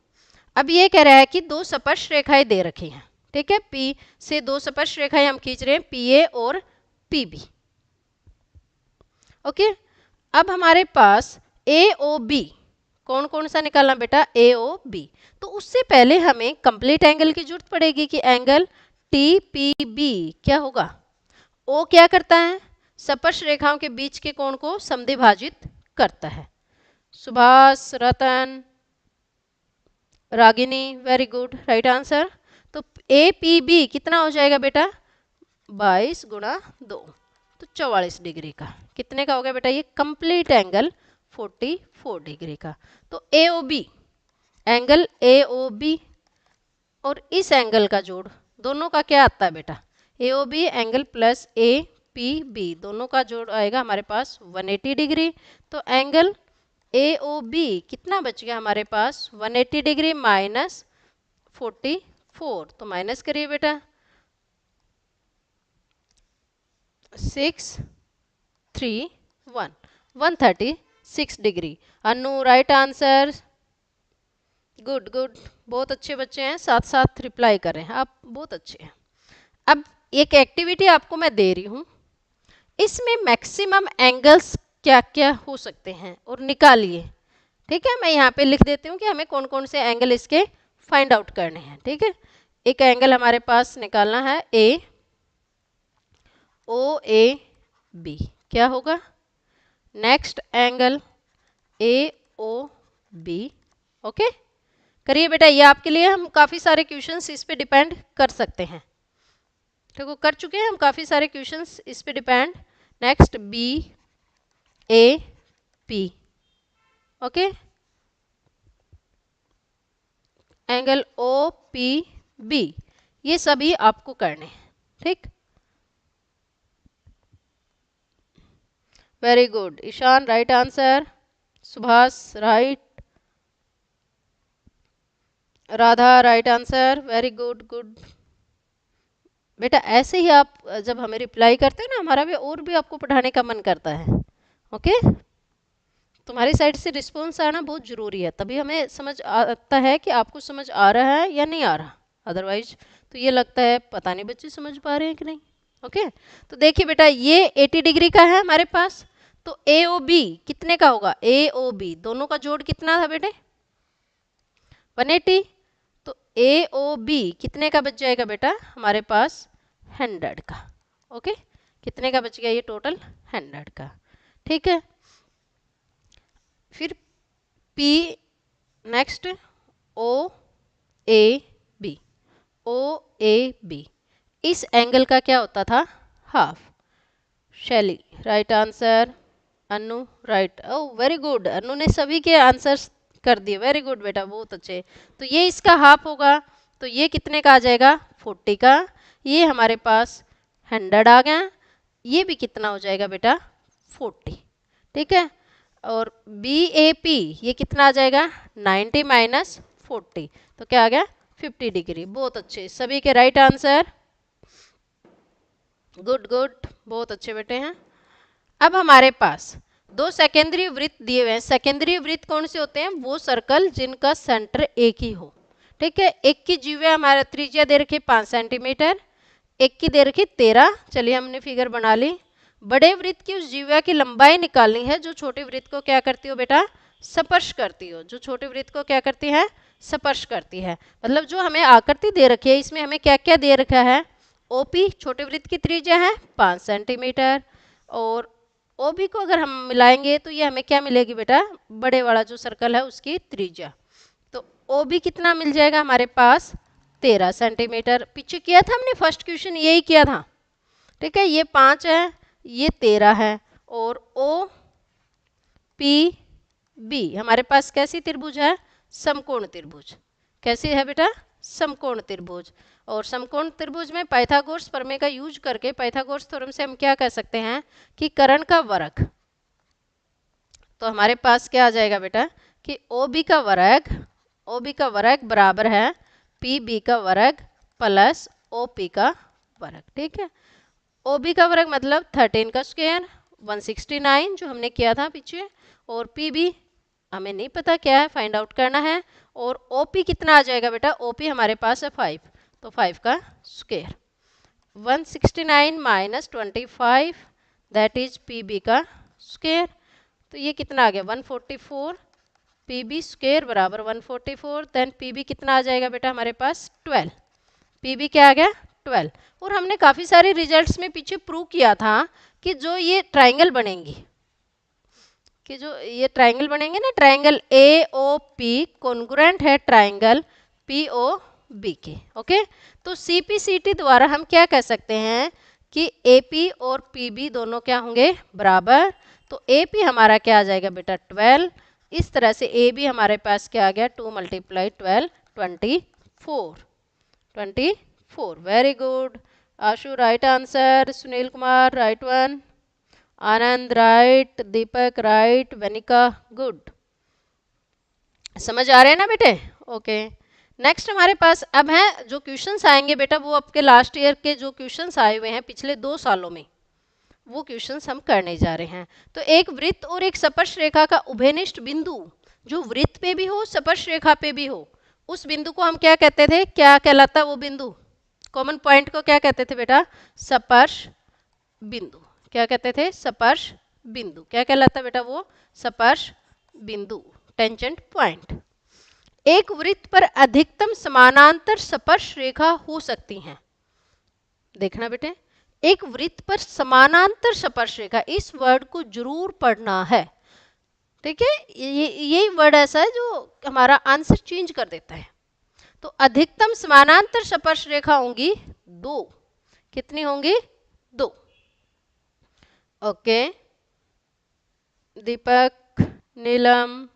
अब ये कह रहा है कि 2 स्पर्श रेखाएं दे रखी हैं। ठीक है, पी से 2 स्पर्श रेखाएं हम खींच रहे हैं, पी ए और पी बी। ओके, अब हमारे पास ए ओ बी, कौन कौन सा निकालना बेटा, ए ओ बी। तो उससे पहले हमें कंप्लीट एंगल की जरूरत पड़ेगी कि एंगल टी पी बी क्या होगा, ओ क्या करता है, स्पर्श रेखाओं के बीच के कोण को समद्विभाजित करता है। Subhash, Ratan, Ragini, very good, right answer. तो ए पी बी कितना हो जाएगा बेटा, 22 गुणा 2, तो 44 डिग्री का। कितने का हो गया बेटा, ये कंप्लीट एंगल 44 डिग्री का। तो A O B, angle A O B और इस एंगल का जोड़ दोनों का क्या आता है बेटा, A O B angle plus A P B दोनों का जोड़ आएगा हमारे पास 180 डिग्री। तो एंगल ए ओ बी कितना बच गया हमारे पास, 180 डिग्री माइनस 44, तो माइनस करिए बेटा, 6 3 1 136 डिग्री। अनु राइट आंसर, गुड गुड, बहुत अच्छे बच्चे हैं, साथ साथ रिप्लाई कर रहे हैं आप, बहुत अच्छे हैं। अब एक एक्टिविटी आपको मैं दे रही हूँ, इसमें मैक्सिमम एंगल्स क्या क्या हो सकते हैं और निकालिए। ठीक है, मैं यहाँ पे लिख देती हूँ कि हमें कौन कौन से एंगल इसके फाइंड आउट करने हैं। ठीक है, एक एंगल हमारे पास निकालना है ए ओ ए बी, क्या होगा? Next angle A O B. Okay, करिए बेटा, ये आपके लिए हम काफ़ी सारे क्वेश्चंस इस पे डिपेंड कर सकते हैं। देखो कर चुके हैं हम काफ़ी सारे क्वेश्चंस इस पे depend. Next B A P, okay, angle O P B, ये सभी आपको करने हैं। ठीक, very good Ishan, right answer. Subhash right, Radha right answer, very good good बेटा। ऐसे ही आप जब हमें रिप्लाई करते हैं ना, हमारा भी और भी आपको पढ़ाने का मन करता है। ओके, तुम्हारी साइड से रिस्पॉन्स आना बहुत ज़रूरी है, तभी हमें समझ आता है कि आपको समझ आ रहा है या नहीं आ रहा। अदरवाइज तो ये लगता है पता नहीं बच्चे समझ पा रहे हैं कि नहीं। ओके, तो देखिए बेटा, ये 80 डिग्री का है हमारे पास, तो ए ओ बी कितने का होगा? ए ओ बी दोनों का जोड़ कितना था बेटे? 180। तो ए ओ बी कितने का बच जाएगा बेटा हमारे पास? 100 का। ओके, कितने का बच गया ये टोटल? 100 का। ठीक है, फिर P, next O A B, O A B, इस एंगल का क्या होता था? Half. Shaili right answer, Anu right, oh very good, Anu ने सभी के आंसर्स कर दिए, वेरी गुड बेटा, बहुत अच्छे। तो ये इसका हाफ होगा, तो ये कितने का आ जाएगा? 40 का। ये हमारे पास 100 आ गया, ये भी कितना हो जाएगा बेटा? 40। ठीक है, और बी ए पी ये कितना आ जाएगा? 90 माइनस 40, तो क्या आ गया? 50 डिग्री। बहुत अच्छे, सभी के राइट आंसर, गुड गुड, बहुत अच्छे बेटे हैं। अब हमारे पास दो सेकेंडरी वृत्त दिए हुए हैं। सेकेंडरी वृत्त कौन से होते हैं? वो सर्कल जिनका सेंटर एक ही हो। ठीक है, एक की जीवा हमारा त्रिज्या दे रखी 5 सेंटीमीटर, एक की दे रखी 13। चलिए हमने फिगर बना ली। बड़े वृत्त की उस जीवा की लंबाई निकालनी है जो छोटे वृत्त को क्या करती हो बेटा? स्पर्श करती हो। जो छोटे वृत्त को क्या करती है? स्पर्श करती है। मतलब जो हमें आकृति दे रखी है, इसमें हमें क्या क्या दे रखा है? ओपी छोटे वृत्त की त्रिज्या है 5 सेंटीमीटर, और ओबी को अगर हम मिलाएंगे तो ये हमें क्या मिलेगी बेटा? बड़े वाला जो सर्कल है उसकी त्रिज्या। तो ओबी कितना मिल जाएगा हमारे पास? 13 सेंटीमीटर। पीछे किया था हमने फर्स्ट क्वेश्चन, यही किया था। ठीक है, ये 5 है, ये 13 है, और ओ पी बी हमारे पास कैसी त्रिभुज है? समकोण त्रिभुज। कैसी है बेटा? समकोण त्रिभुज। और समकोण त्रिभुज में पाइथागोरस प्रमेय का यूज करके, पाइथागोरस थ्योरम से हम क्या कह सकते हैं कि कर्ण का वर्ग। तो हमारे पास क्या आ जाएगा बेटा कि OB का वर्ग बराबर है PB का वर्ग प्लस OP का वर्ग। ठीक है, OB का वर्ग मतलब 13 का स्क्वायर 169 जो हमने किया था पीछे, और PB हमें नहीं पता क्या है, फाइंड आउट करना है। और OP कितना आ जाएगा बेटा? OP हमारे पास है 5, तो 5 का square. 169 minus 25 that is PB का स्क्वायर, तो ये कितना आ गया? 144। PB स्क्वायर बराबर 144, देन PB कितना आ जाएगा बेटा हमारे पास? 12। PB क्या आ गया? 12। और हमने काफ़ी सारे रिजल्ट्स में पीछे प्रूव किया था कि जो ये ट्राइंगल बनेंगी, ना, ट्राइंगल AOP कॉन्ग्रुएंट है ट्राइंगल POB के। ओके, तो CPCT द्वारा हम क्या कह सकते हैं कि AP और PB दोनों क्या होंगे? बराबर। तो AP हमारा क्या आ जाएगा बेटा? 12। इस तरह से AB हमारे पास क्या आ गया? 2 × 12 24। Very good Ashu, right answer. Sunil Kumar right one, Anand right, Deepak right, Vanika good. समझ आ रहे हैं ना बेटे? ओके, नेक्स्ट हमारे पास अब है जो क्वेश्चंस आएंगे बेटा, वो आपके लास्ट ईयर के जो क्वेश्चंस आए हुए हैं पिछले 2 सालों में, वो क्वेश्चंस हम करने जा रहे हैं। तो एक वृत्त और एक स्पर्श रेखा का उभयनिष्ठ बिंदु जो वृत्त पे भी हो, स्पर्श रेखा पे भी हो, उस बिंदु को हम क्या कहते थे, क्या कहलाता वो बिंदु, कॉमन पॉइंट को क्या कहते थे बेटा, स्पर्श बिंदु। क्या कहते थे, स्पर्श बिंदु। क्या कहलाता बेटा वो, स्पर्श बिंदु, टेंजेंट पॉइंट। एक वृत्त पर अधिकतम समानांतर स्पर्श रेखा हो सकती हैं। देखना बेटे, एक वृत्त पर समानांतर स्पर्श रेखा, इस वर्ड को जरूर पढ़ना है, ठीक है। ये वर्ड ऐसा है जो हमारा आंसर चेंज कर देता है। तो अधिकतम समानांतर स्पर्श रेखा होंगी दो। कितनी होंगी, दो। ओके, दीपक, नीलम,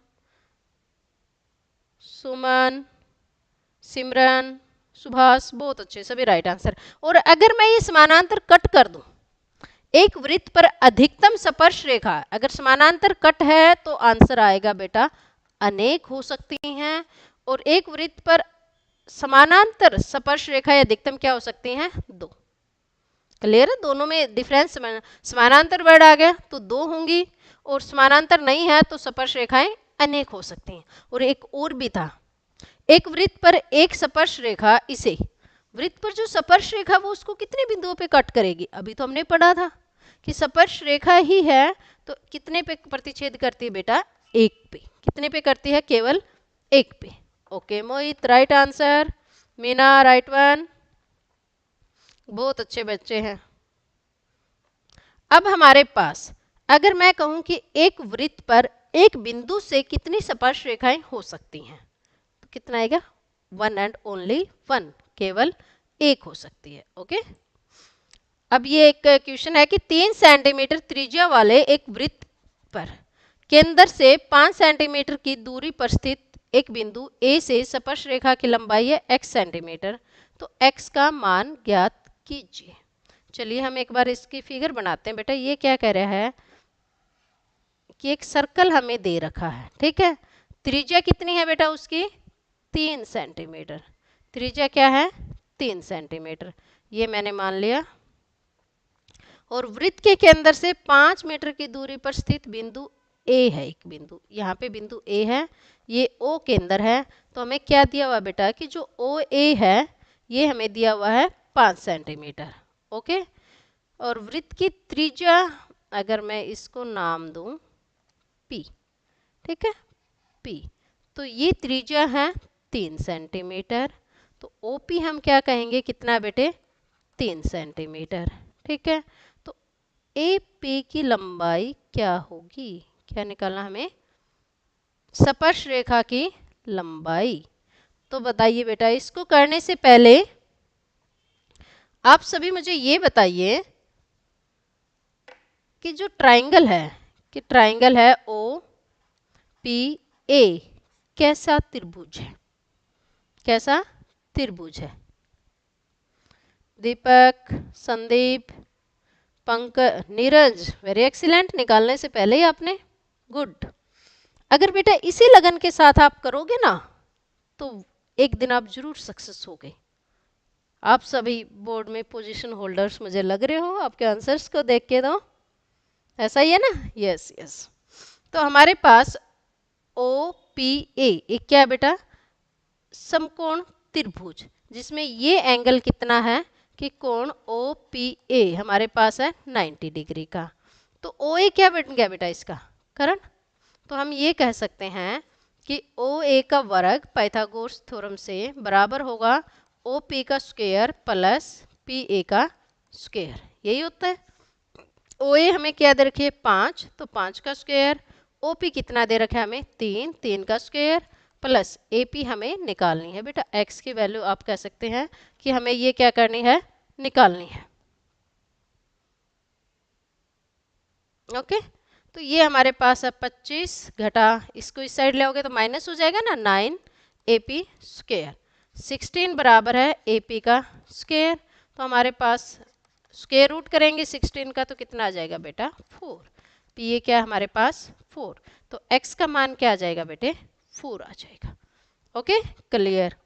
सुमन, सिमरन, सुभाष, बहुत अच्छे, सभी राइट आंसर। और अगर मैं ये समानांतर कट कर दूं, एक वृत्त पर अधिकतम स्पर्श रेखा, अगर समानांतर कट है तो आंसर आएगा बेटा अनेक हो सकती हैं। और एक वृत्त पर समानांतर स्पर्श रेखा अधिकतम क्या हो सकती हैं, दो। क्लियर है, दोनों में डिफरेंस। समानांतर वर्ड आ गया तो दो होंगी, और समानांतर नहीं है तो स्पर्श रेखाएं अनेक हो सकती हैं। और एक और भी था, एक वृत्त पर एक स्पर्श रेखा, इसे वृत्त पर जो स्पर्श रेखा वो उसको कितने बिंदुओं पे कट करेगी, अभी तो हमने पढ़ा था कि स्पर्श रेखा ही है तो कितने पे प्रतिच्छेद करती है बेटा, एक पे। कितने पे करती है, केवल एक पे। Okay Mohit, right answer. Meena, right one, बहुत अच्छे बच्चे हैं। अब हमारे पास अगर मैं कहूं कि एक वृत्त पर एक बिंदु से कितनी स्पर्श रेखाएं हो सकती हैं, तो कितना आएगा, वन एंड ओनली वन, केवल एक हो सकती है। ओके, अब ये एक क्वेश्चन है कि 3 सेंटीमीटर त्रिज्या वाले एक वृत्त पर केंद्र से 5 सेंटीमीटर की दूरी पर स्थित एक बिंदु ए से स्पर्श रेखा की लंबाई है x सेंटीमीटर, तो x का मान ज्ञात कीजिए। चलिए हम एक बार इसकी फिगर बनाते हैं। बेटा ये क्या कह रहा है कि एक सर्कल हमें दे रखा है, ठीक है। त्रिज्या कितनी है बेटा उसकी, 3 सेंटीमीटर। त्रिज्या क्या है, 3 सेंटीमीटर, ये मैंने मान लिया। और वृत्त के केंद्र से 5 मीटर की दूरी पर स्थित बिंदु ए है, एक बिंदु, यहाँ पे बिंदु ए है, ये ओ केंद्र है। तो हमें क्या दिया हुआ बेटा कि जो ओ ए है ये हमें दिया हुआ है 5 सेंटीमीटर। ओके, और वृत्त की त्रिज्या अगर मैं इसको नाम दूं पी, ठीक है, पी, तो ये त्रिज्या है 3 सेंटीमीटर। तो ओ पी हम क्या कहेंगे, कितना बेटे, 3 सेंटीमीटर, ठीक है। तो ए पी की लंबाई क्या होगी, क्या निकालना हमें, स्पर्श रेखा की लंबाई। तो बताइए बेटा, इसको करने से पहले आप सभी मुझे ये बताइए कि जो ट्राइंगल है, कि ट्राइंगल है ओ पी ए कैसा त्रिभुज है, कैसा त्रिभुज है। दीपक, संदीप, पंकज, नीरज, वेरी एक्सीलेंट, निकालने से पहले ही आपने, गुड। अगर बेटा इसी लगन के साथ आप करोगे ना तो एक दिन आप जरूर सक्सेस होगे। आप सभी बोर्ड में पोजीशन होल्डर्स मुझे लग रहे हो, आपके आंसर्स को देख के तो ऐसा ही है ना, यस यस। तो हमारे पास ओ पी ए एक क्या है बेटा, समकोण त्रिभुज, जिसमें ये एंगल कितना है कि कोण ओ पी ए हमारे पास है 90 डिग्री का। तो ओ ए क्या बन गया बेटा इसका, करण। तो हम ये कह सकते हैं कि ओ ए का वर्ग पाइथागोरस थ्योरम से बराबर होगा ओ पी का स्क्वायर प्लस पी ए का स्क्वायर, यही होता है। ओ ए हमें क्या दे रखी है 5, तो 5 का स्क्वायर, ओ पी कितना दे रखा है हमें 3, 3 का स्क्वायर, प्लस ए पी हमें निकालनी है। बेटा एक्स की वैल्यू आप कह सकते हैं कि हमें ये क्या करनी है, निकालनी है। ओके, तो ये हमारे पास है 25 घटा, इसको इस साइड ले तो माइनस हो जाएगा ना, 9 ए पी स्क्वायर, 16 बराबर है ए पी का स्क्वायर। तो हमारे पास स्क्वायर रूट करेंगे 16 का तो कितना आ जाएगा बेटा 4, पी ए क्या है हमारे पास 4, तो x का मान क्या आ जाएगा बेटे 4 आ जाएगा। Okay clear.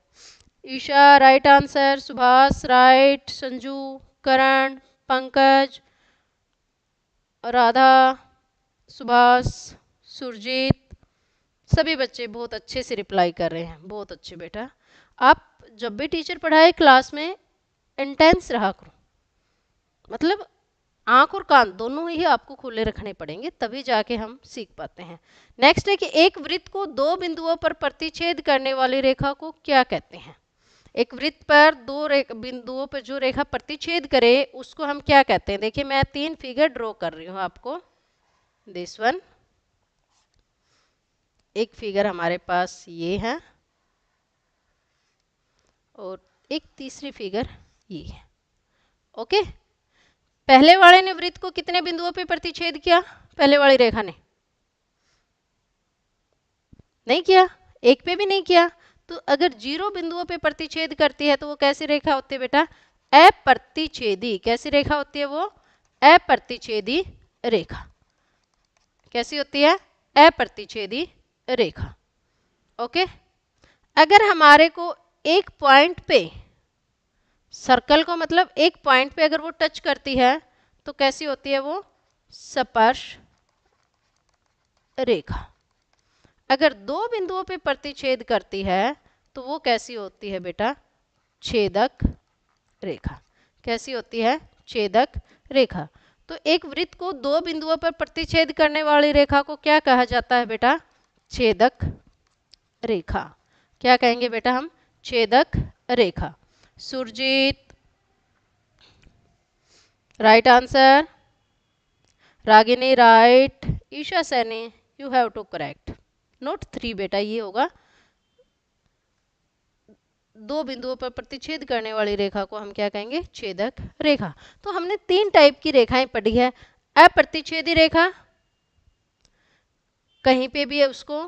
Isha right answer, Subhash right, Sanju, Karan, Pankaj, Radha, Subhash, Surjeet, सभी बच्चे बहुत अच्छे से रिप्लाई कर रहे हैं, बहुत अच्छे बेटा। आप जब भी टीचर पढ़ाए क्लास में इंटेंस रहा करो, मतलब आंख और कान दोनों ही आपको खुले रखने पड़ेंगे, तभी जाके हम सीख पाते हैं। नेक्स्ट है कि एक वृत्त को दो बिंदुओं पर प्रतिच्छेद करने वाली रेखा को क्या कहते हैं? एक वृत्त पर दो बिंदुओं पर जो रेखा प्रतिच्छेद करे उसको हम क्या कहते हैं? देखिए मैं 3 फिगर ड्रॉ कर रही हूँ आपको। दिस वन, एक फिगर हमारे पास ये है, और एक तीसरी फिगर ये है। ओके, पहले वाले ने वृत्त को कितने बिंदुओं पे प्रतिच्छेद किया? पहले वाली रेखा ने नहीं किया, एक पे भी नहीं किया। तो अगर 0 बिंदुओं पे प्रतिच्छेद करती है तो वो कैसी रेखा होती है बेटा? अप्रतिच्छेदी। कैसी रेखा होती है वो? अप्रतिच्छेदी रेखा। कैसी होती है? अप्रतिच्छेदी रेखा। ओके, अगर हमारे को एक पॉइंट पे, सर्कल को मतलब एक पॉइंट पे अगर वो टच करती है तो कैसी होती है वो? स्पर्श रेखा। अगर दो बिंदुओं पे प्रतिच्छेद करती है तो वो कैसी होती है बेटा? छेदक रेखा। कैसी होती है? छेदक रेखा। तो एक वृत्त को दो बिंदुओं पर प्रतिच्छेद करने वाली रेखा को क्या कहा जाता है बेटा? छेदक रेखा। क्या कहेंगे बेटा हम? छेदक रेखा। Surjeet, right answer. Ragini right. Isha Saini, you have to correct. Not 3 बेटा ये होगा, दो बिंदुओं पर प्रतिच्छेद करने वाली रेखा को हम क्या कहेंगे? छेदक रेखा। तो हमने 3 टाइप की रेखाएं पढ़ी है। अप्रतिच्छेदी रेखा, कहीं पे भी उसको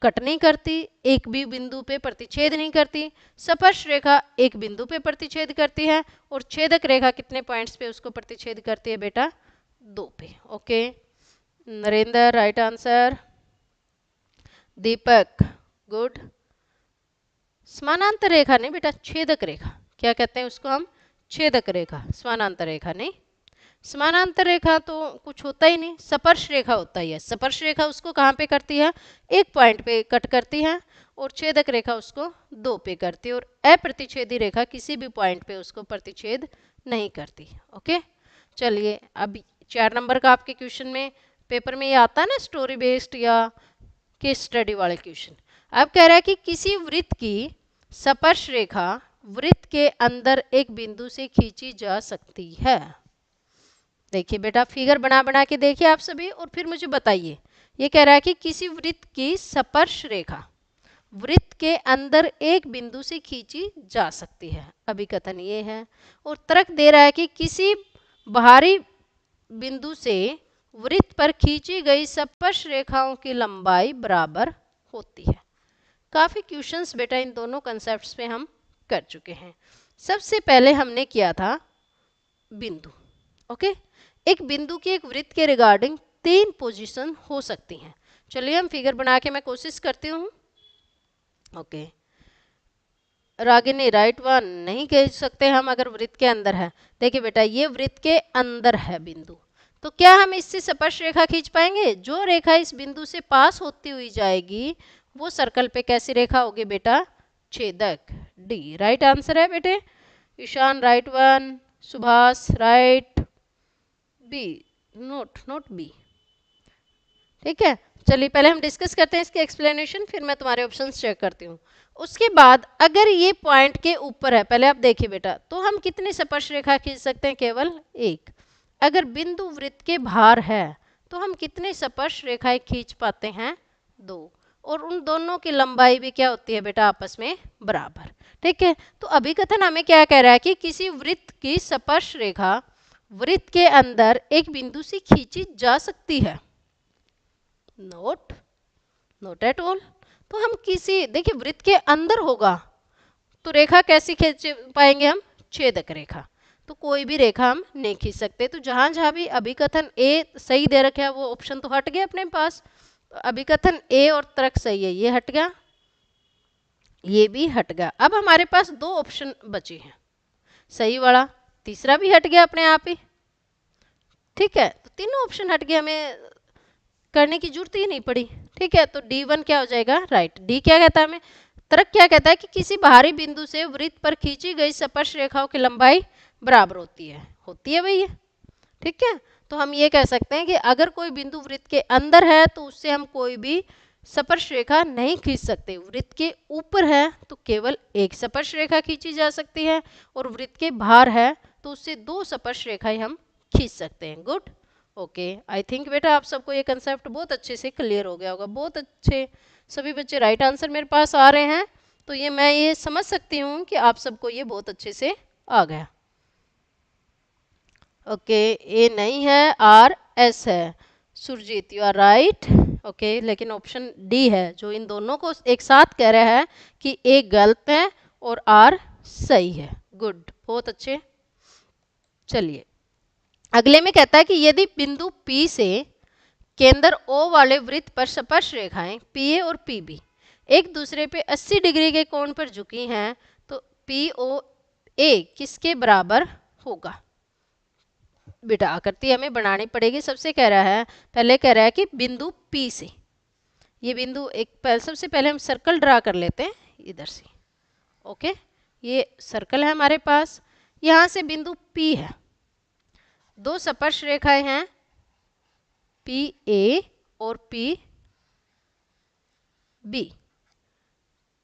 कट नहीं करती, एक भी बिंदु पे प्रतिच्छेद नहीं करती। स्पर्श रेखा एक बिंदु पे प्रतिच्छेद करती है, और छेदक रेखा कितने पॉइंट्स पे उसको प्रतिच्छेद करती है बेटा? 2 पे। Okay, Narendra right answer. Deepak good. समानांतर रेखा नहीं बेटा, छेदक रेखा। क्या कहते हैं उसको हम? छेदक रेखा, समानांतर रेखा नहीं। समानांतर रेखा तो कुछ होता ही नहीं, स्पर्श रेखा होता ही है। स्पर्श रेखा उसको कहाँ पे करती है? एक पॉइंट पे कट करती है, और छेदक रेखा उसको 2 पे करती है, और अप्रतिच्छेदी रेखा किसी भी पॉइंट पे उसको प्रतिच्छेद नहीं करती। ओके, चलिए अब 4 नंबर का आपके क्वेश्चन में, पेपर में ये आता है ना स्टोरी बेस्ड या केस स्टडी वाले क्वेश्चन। अब कह रहा है कि किसी वृत्त की स्पर्श रेखा वृत्त के अंदर एक बिंदु से खींची जा सकती है। देखिए बेटा, फिगर बना बना के देखिए आप सभी, और फिर मुझे बताइए। ये कह रहा है कि किसी वृत्त की स्पर्श रेखा वृत्त के अंदर एक बिंदु से खींची जा सकती है। अभी कथन ये है, और तर्क दे रहा है कि किसी बाहरी बिंदु से वृत्त पर खींची गई स्पर्श रेखाओं की लंबाई बराबर होती है। काफ़ी क्वेश्चंस बेटा इन दोनों कंसेप्ट्स पे हम कर चुके हैं। सबसे पहले हमने किया था बिंदु। ओके, एक बिंदु की एक वृत्त के रिगार्डिंग 3 पोजीशन हो सकती हैं। चलिए हम फिगर बना के मैं कोशिश करती हूँ। ओके, रागिनी राइट वन नहीं कह सकते हम अगर वृत्त के अंदर है। देखिए बेटा, ये वृत्त के अंदर है बिंदु, तो क्या हम इससे स्पर्श रेखा खींच पाएंगे? जो रेखा इस बिंदु से पास होती हुई जाएगी वो सर्कल पे कैसी रेखा होगी बेटा? छेदक। डी राइट आंसर है बेटे। Ishan right one. Subhash right. B not B. ठीक है, चलिए पहले हम डिस्कस करते हैं इसके एक्सप्लेनेशन, फिर मैं तुम्हारे ऑप्शंस चेक करती हूँ। उसके बाद अगर ये पॉइंट के ऊपर है, पहले आप देखिए बेटा, तो हम कितनी स्पर्श रेखा खींच सकते हैं? केवल एक। अगर बिंदु वृत्त के बाहर है तो हम कितने स्पर्श रेखाएं खींच पाते हैं? 2, और उन दोनों की लंबाई भी क्या होती है बेटा? आपस में बराबर। ठीक है, तो अभिकथन हमें क्या कह रहा है कि किसी वृत्त की स्पर्श रेखा वृत्त के अंदर एक बिंदु से खींची जा सकती है। Note at all. तो हम किसी, देखिए वृत्त के अंदर होगा तो रेखा कैसी खींच पाएंगे हम? छेदक रेखा। तो कोई भी रेखा हम नहीं खींच सकते। तो जहां जहां भी अभिकथन ए सही दे रखा है वो ऑप्शन तो हट गया अपने पास। तो अभिकथन ए और तर्क सही है, ये हट गया, ये भी हट गया। अब हमारे पास 2 ऑप्शन बचे हैं, सही वाला, तीसरा भी हट गया अपने आप ही। ठीक है, तो तीनों ऑप्शन हट गए, हमें करने की जरूरत ही नहीं पड़ी। ठीक है, तो D1 क्या हो जाएगा, राइट। डी क्या कहता है हमें, तर्क क्या कहता है कि किसी बाहरी बिंदु से वृत्त पर खींची गई स्पर्श रेखाओं की लंबाई बराबर होती है भैया। ठीक है, तो हम ये कह सकते हैं कि अगर कोई बिंदु वृत्त के अंदर है तो उससे हम कोई भी स्पर्श रेखा नहीं खींच सकते। वृत्त के ऊपर है तो केवल एक स्पर्श रेखा खींची जा सकती है, और वृत्त के बाहर है तो उससे दो स्पर्श रेखाएं हम खींच सकते हैं। Good, okay. आई थिंक बेटा आप सबको ये कंसेप्ट बहुत अच्छे से क्लियर हो गया होगा। बहुत अच्छे, सभी बच्चे राइट आंसर मेरे पास आ रहे हैं, तो ये मैं ये समझ सकती हूँ कि आप सबको ये बहुत अच्छे से आ गया। ओके, ए नहीं है, आर एस है। Surjit you are right. Okay, लेकिन ऑप्शन डी है जो इन दोनों को एक साथ कह रहा है कि ए गलत है और आर सही है। गुड, बहुत अच्छे। चलिए अगले में कहता है कि यदि बिंदु P से केंद्र O वाले वृत्त पर स्पर्श रेखाएं PA और PB एक दूसरे पे 80 डिग्री के कोण पर झुकी हैं तो POA किसके बराबर होगा। बेटा आकृति हमें बनानी पड़ेगी। सबसे कह रहा है, पहले कह रहा है कि बिंदु P से, ये बिंदु एक सबसे पहले हम सर्कल ड्रा कर लेते हैं इधर से। ओके, ये सर्कल है हमारे पास, यहाँ से बिंदु P है, दो स्पर्श रेखाएं हैं PA और PB।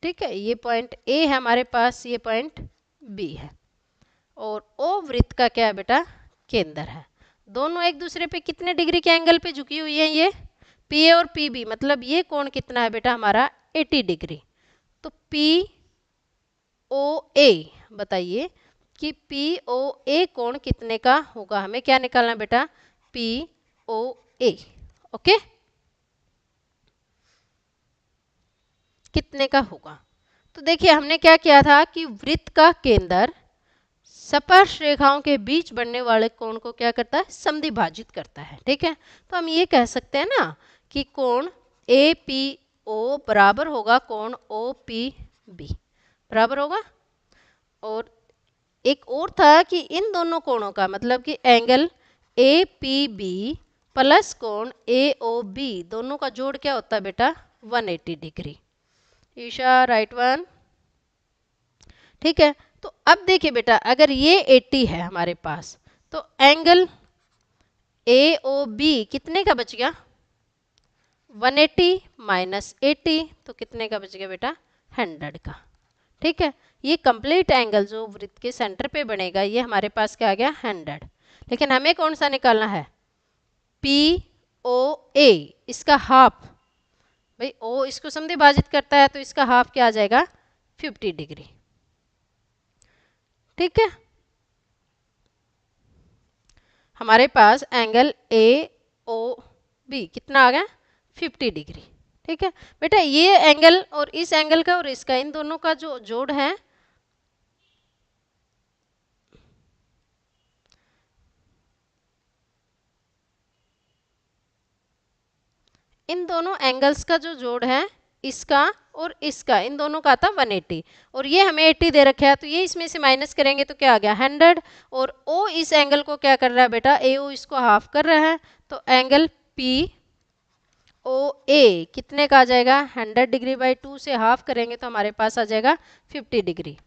ठीक है, ये पॉइंट A है हमारे पास, ये पॉइंट B है, और O वृत्त का क्या है बेटा, केंद्र है। दोनों एक दूसरे पे कितने डिग्री के एंगल पे झुकी हुई है, ये PA और PB, मतलब ये कोण कितना है बेटा हमारा 80 डिग्री। तो POA बताइए कि POA कोण कितने का होगा, हमें क्या निकालना बेटा, POA। ओके, कितने का होगा। तो देखिए हमने क्या किया था कि वृत्त का केंद्र स्पर्श रेखाओं के बीच बनने वाले कोण को क्या करता है, समद्विभाजित करता है। ठीक है, तो हम ये कह सकते हैं ना कि कोण APO बराबर होगा कोण OPB बराबर होगा। और एक और था कि इन दोनों कोणों का मतलब कि एंगल APB प्लस कोण AOB दोनों का जोड़ क्या होता है बेटा, 180 डिग्री। Isha right one. ठीक है, तो अब देखिए बेटा अगर ये 80 है हमारे पास तो एंगल AOB कितने का बच गया, 180 माइनस 80 तो कितने का बच गया बेटा, 100 का। ठीक है, ये कंप्लीट एंगल जो वृत्त के सेंटर पे बनेगा ये हमारे पास क्या आ गया, 100। लेकिन हमें कौन सा निकालना है, POA, इसका हाफ। भाई O इसको समद्विभाजित करता है तो इसका हाफ क्या आ जाएगा, 50 डिग्री। ठीक है, हमारे पास एंगल AOB कितना आ गया, 50 डिग्री। ठीक है बेटा, ये एंगल और इस एंगल का और इसका, इन दोनों का जो जोड़ है, इन दोनों एंगल्स का जो जोड़ है, इसका और इसका, इन दोनों का आता 180, और ये हमें 80 दे रखा है तो ये इसमें से माइनस करेंगे तो क्या आ गया, 100। और O इस एंगल को क्या कर रहा है बेटा, AO इसको हाफ कर रहा है, तो एंगल POA कितने का आ जाएगा, 100 डिग्री बाई 2 से हाफ करेंगे तो हमारे पास आ जाएगा 50 degree.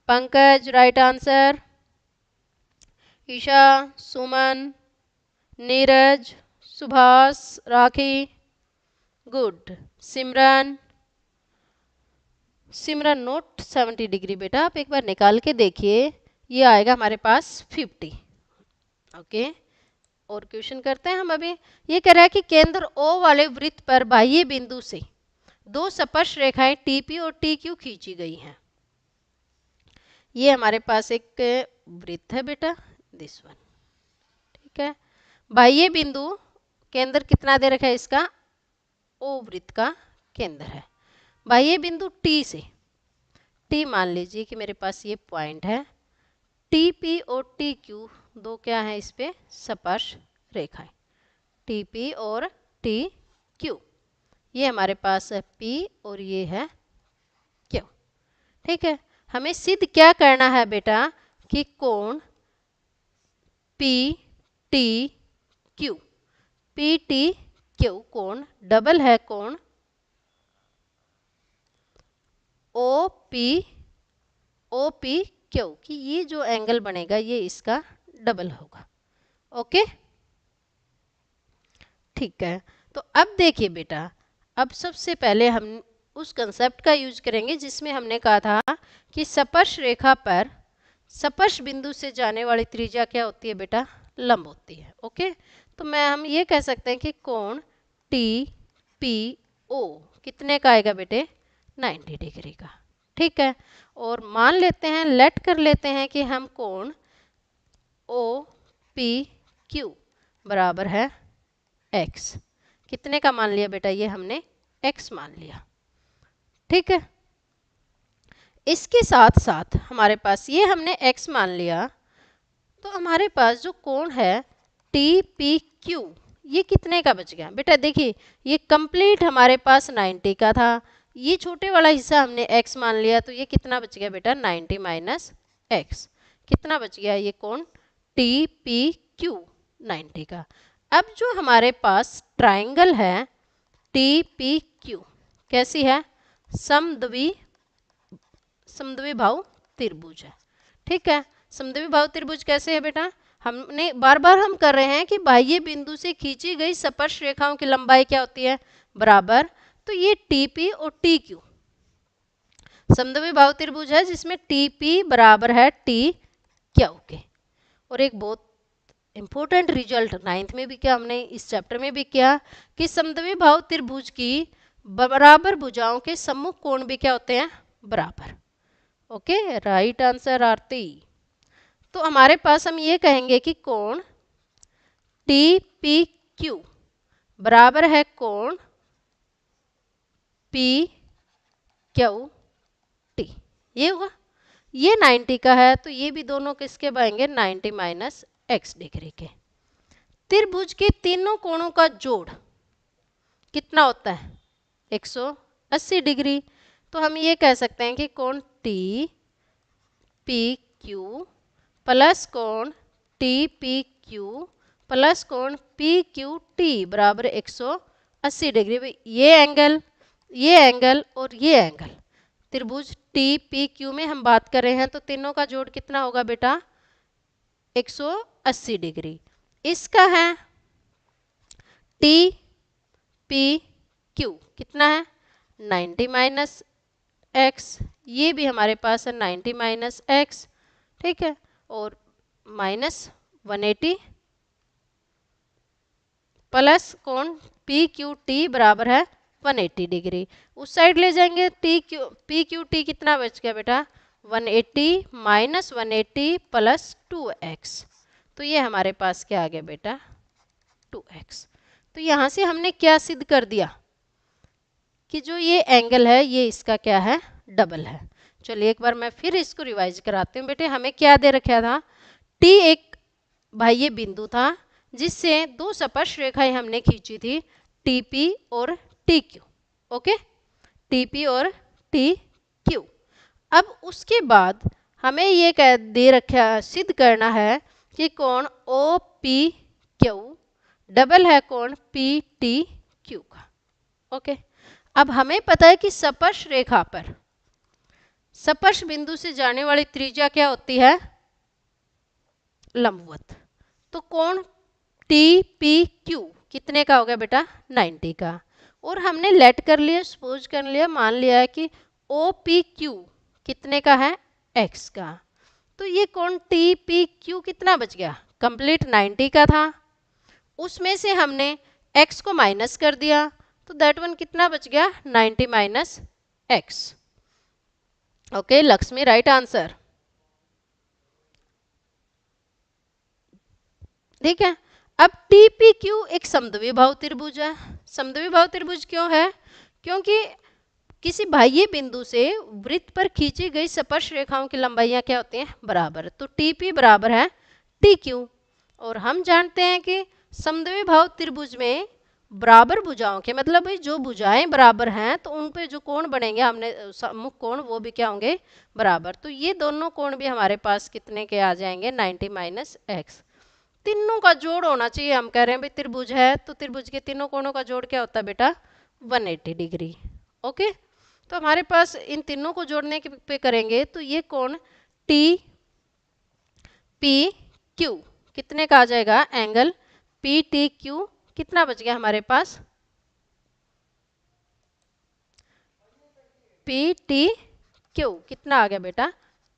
Pankaj right answer. Isha, Suman, Neeraj, Subhash, Rakhi, good. Simran, Simran not 70 degree बेटा, आप एक बार निकाल के देखिए, ये आएगा हमारे पास 50। ओके, और क्वेश्चन करते हैं हम अभी। ये कह रहा है कि केंद्र O वाले वृत्त पर बाह्य बिंदु से दो स्पर्श रेखाएं TP और TQ खींची गई हैं। ये हमारे पास एक वृत्त है बेटा, दिस वन। ठीक है, बाह्य बिंदु केंद्र कितना दे रखा है इसका, O वृत्त का केंद्र है। बाह्य बिंदु T से, T मान लीजिए कि मेरे पास ये पॉइंट है, TP और TQ दो क्या है इस पे स्पर्श रेखाएं, TP और TQ। ये हमारे पास है P और ये है Q। ठीक है, हमें सिद्ध क्या करना है बेटा कि कोण PTQ, PTQ कोण डबल है कोण ओ पी क्यू कि ये जो एंगल बनेगा ये इसका डबल होगा। ओके, ठीक है। तो अब देखिए बेटा, अब सबसे पहले हम उस कंसेप्ट का यूज करेंगे जिसमें हमने कहा था कि स्पर्श रेखा पर स्पर्श बिंदु से जाने वाली त्रिज्या क्या होती है बेटा, लंब होती है। ओके, तो हम ये कह सकते हैं कि कोण टी पी ओ कितने का आएगा बेटे, 90 डिग्री का। ठीक है, और मान लेते हैं, लेट कर लेते हैं कि हम कोण ओ पी क्यू बराबर है x। कितने का मान लिया बेटा, ये हमने x मान लिया। ठीक है, इसके साथ साथ हमारे पास ये हमने x मान लिया, तो हमारे पास जो कोण है टी पी क्यू ये कितने का बच गया बेटा। देखिए ये कंप्लीट हमारे पास 90 का था, ये छोटे वाला हिस्सा हमने x मान लिया, तो ये कितना बच गया बेटा, 90 माइनस x। कितना बच गया, ये कोण टी पी क्यू 90 का। अब जो हमारे पास ट्राइंगल है टी पी क्यू कैसी है, समद्विबाहु त्रिभुज है। ठीक है, समद्विबाहु त्रिभुज कैसे है बेटा, हमने बार बार हम कर रहे हैं कि बाह्य बिंदु से खींची गई स्पर्श रेखाओं की लंबाई क्या होती है, बराबर। तो ये टीपी और टी क्यू समद्विबाहु त्रिभुज है जिसमें टीपी बराबर है टी क्यू के। और एक बहुत इंपॉर्टेंट रिजल्ट 9th में भी किया हमने, इस चैप्टर में भी किया कि समद्विबाहु त्रिभुज की बराबर भुजाओं के सम्मुख कोण भी क्या होते हैं, बराबर। ओके, राइट आंसर आरती। तो हमारे पास हम ये कहेंगे कि कोण टी पी क्यू बराबर है कोण पी क्यू टी, ये होगा। ये 90 का है तो ये भी दोनों किसके बनेंगे, 90 माइनस x डिग्री के। त्रिभुज के तीनों कोणों का जोड़ कितना होता है, 180 डिग्री। तो हम ये कह सकते हैं कि कोण टी पी क्यू प्लस कोण टी पी क्यू प्लस कोण पी क्यू टी बराबर 180 डिग्री। ये एंगल और ये एंगल त्रिभुज टी पी क्यू में हम बात कर रहे हैं, तो तीनों का जोड़ कितना होगा बेटा, 180 डिग्री। इसका है टी पी क्यू कितना है, 90 माइनस एक्स, ये भी हमारे पास है 90 माइनस एक्स। ठीक है, और माइनस 180 प्लस कोण पी क्यू टी बराबर है 180 डिग्री। उस साइड ले जाएंगे पी क्यू टी कितना बच गया बेटा, 180 माइनस 180 प्लस 2x। तो ये हमारे पास क्या आ गया बेटा, 2x। तो यहाँ से हमने क्या सिद्ध कर दिया कि जो ये एंगल है ये इसका क्या है, डबल है। चलिए एक बार मैं फिर इसको रिवाइज कराती हूँ बेटे। हमें क्या दे रखा था, टी एक बाह्य बिंदु था जिससे दो स्पर्श रेखाएं हमने खींची थी, टीपी और टी क्यू। ओके, टीपी और टी क्यू। अब उसके बाद हमें ये कह दे रखा सिद्ध करना है कि कोण ओ पी क्यू डबल है कोण पी टी क्यू का। ओके, अब हमें पता है कि स्पर्श रेखा पर स्पर्श बिंदु से जाने वाली त्रिज्या क्या होती है, लंबवत। तो कोण टी पी क्यू कितने का हो गया बेटा, 90 का। और हमने लेट कर लिया, सपोज कर लिया, मान लिया है कि ओ पी क्यू कितने का है, x का। तो ये कोण टी पी क्यू कितना बच गया, कंप्लीट 90 का था, उसमें से हमने x को माइनस कर दिया, तो दैट वन कितना बच गया, 90 minus x। Okay Lakshmi, right answer. ठीक है, अब TPQ एक समद्विबाहु त्रिभुज है। समद्विबाहु त्रिभुज क्यों है, क्योंकि किसी बाह्य बिंदु से वृत्त पर खींची गई स्पर्श रेखाओं की लंबाइयां क्या होती हैं, बराबर। तो TP बराबर है TQ। और हम जानते हैं कि समद्विबाहु त्रिभुज में बराबर भुजाओं के मतलब भाई जो भुजाएं बराबर हैं तो उन पे जो कोण बनेंगे हमने सम्मुख कोण वो भी क्या होंगे, बराबर। तो ये दोनों कोण भी हमारे पास कितने के आ जाएंगे, 90 माइनस एक्स। तीनों का जोड़ होना चाहिए। हम कह रहे हैं भाई त्रिभुज है तो त्रिभुज के तीनों कोणों का जोड़ क्या होता है बेटा, 180 डिग्री। ओके, तो हमारे पास इन तीनों को जोड़ने के पे करेंगे तो ये कोण टी पी क्यू कितने का आ जाएगा, एंगल पी टी क्यू कितना बच गया हमारे पास, पी टी क्यू कितना आ गया बेटा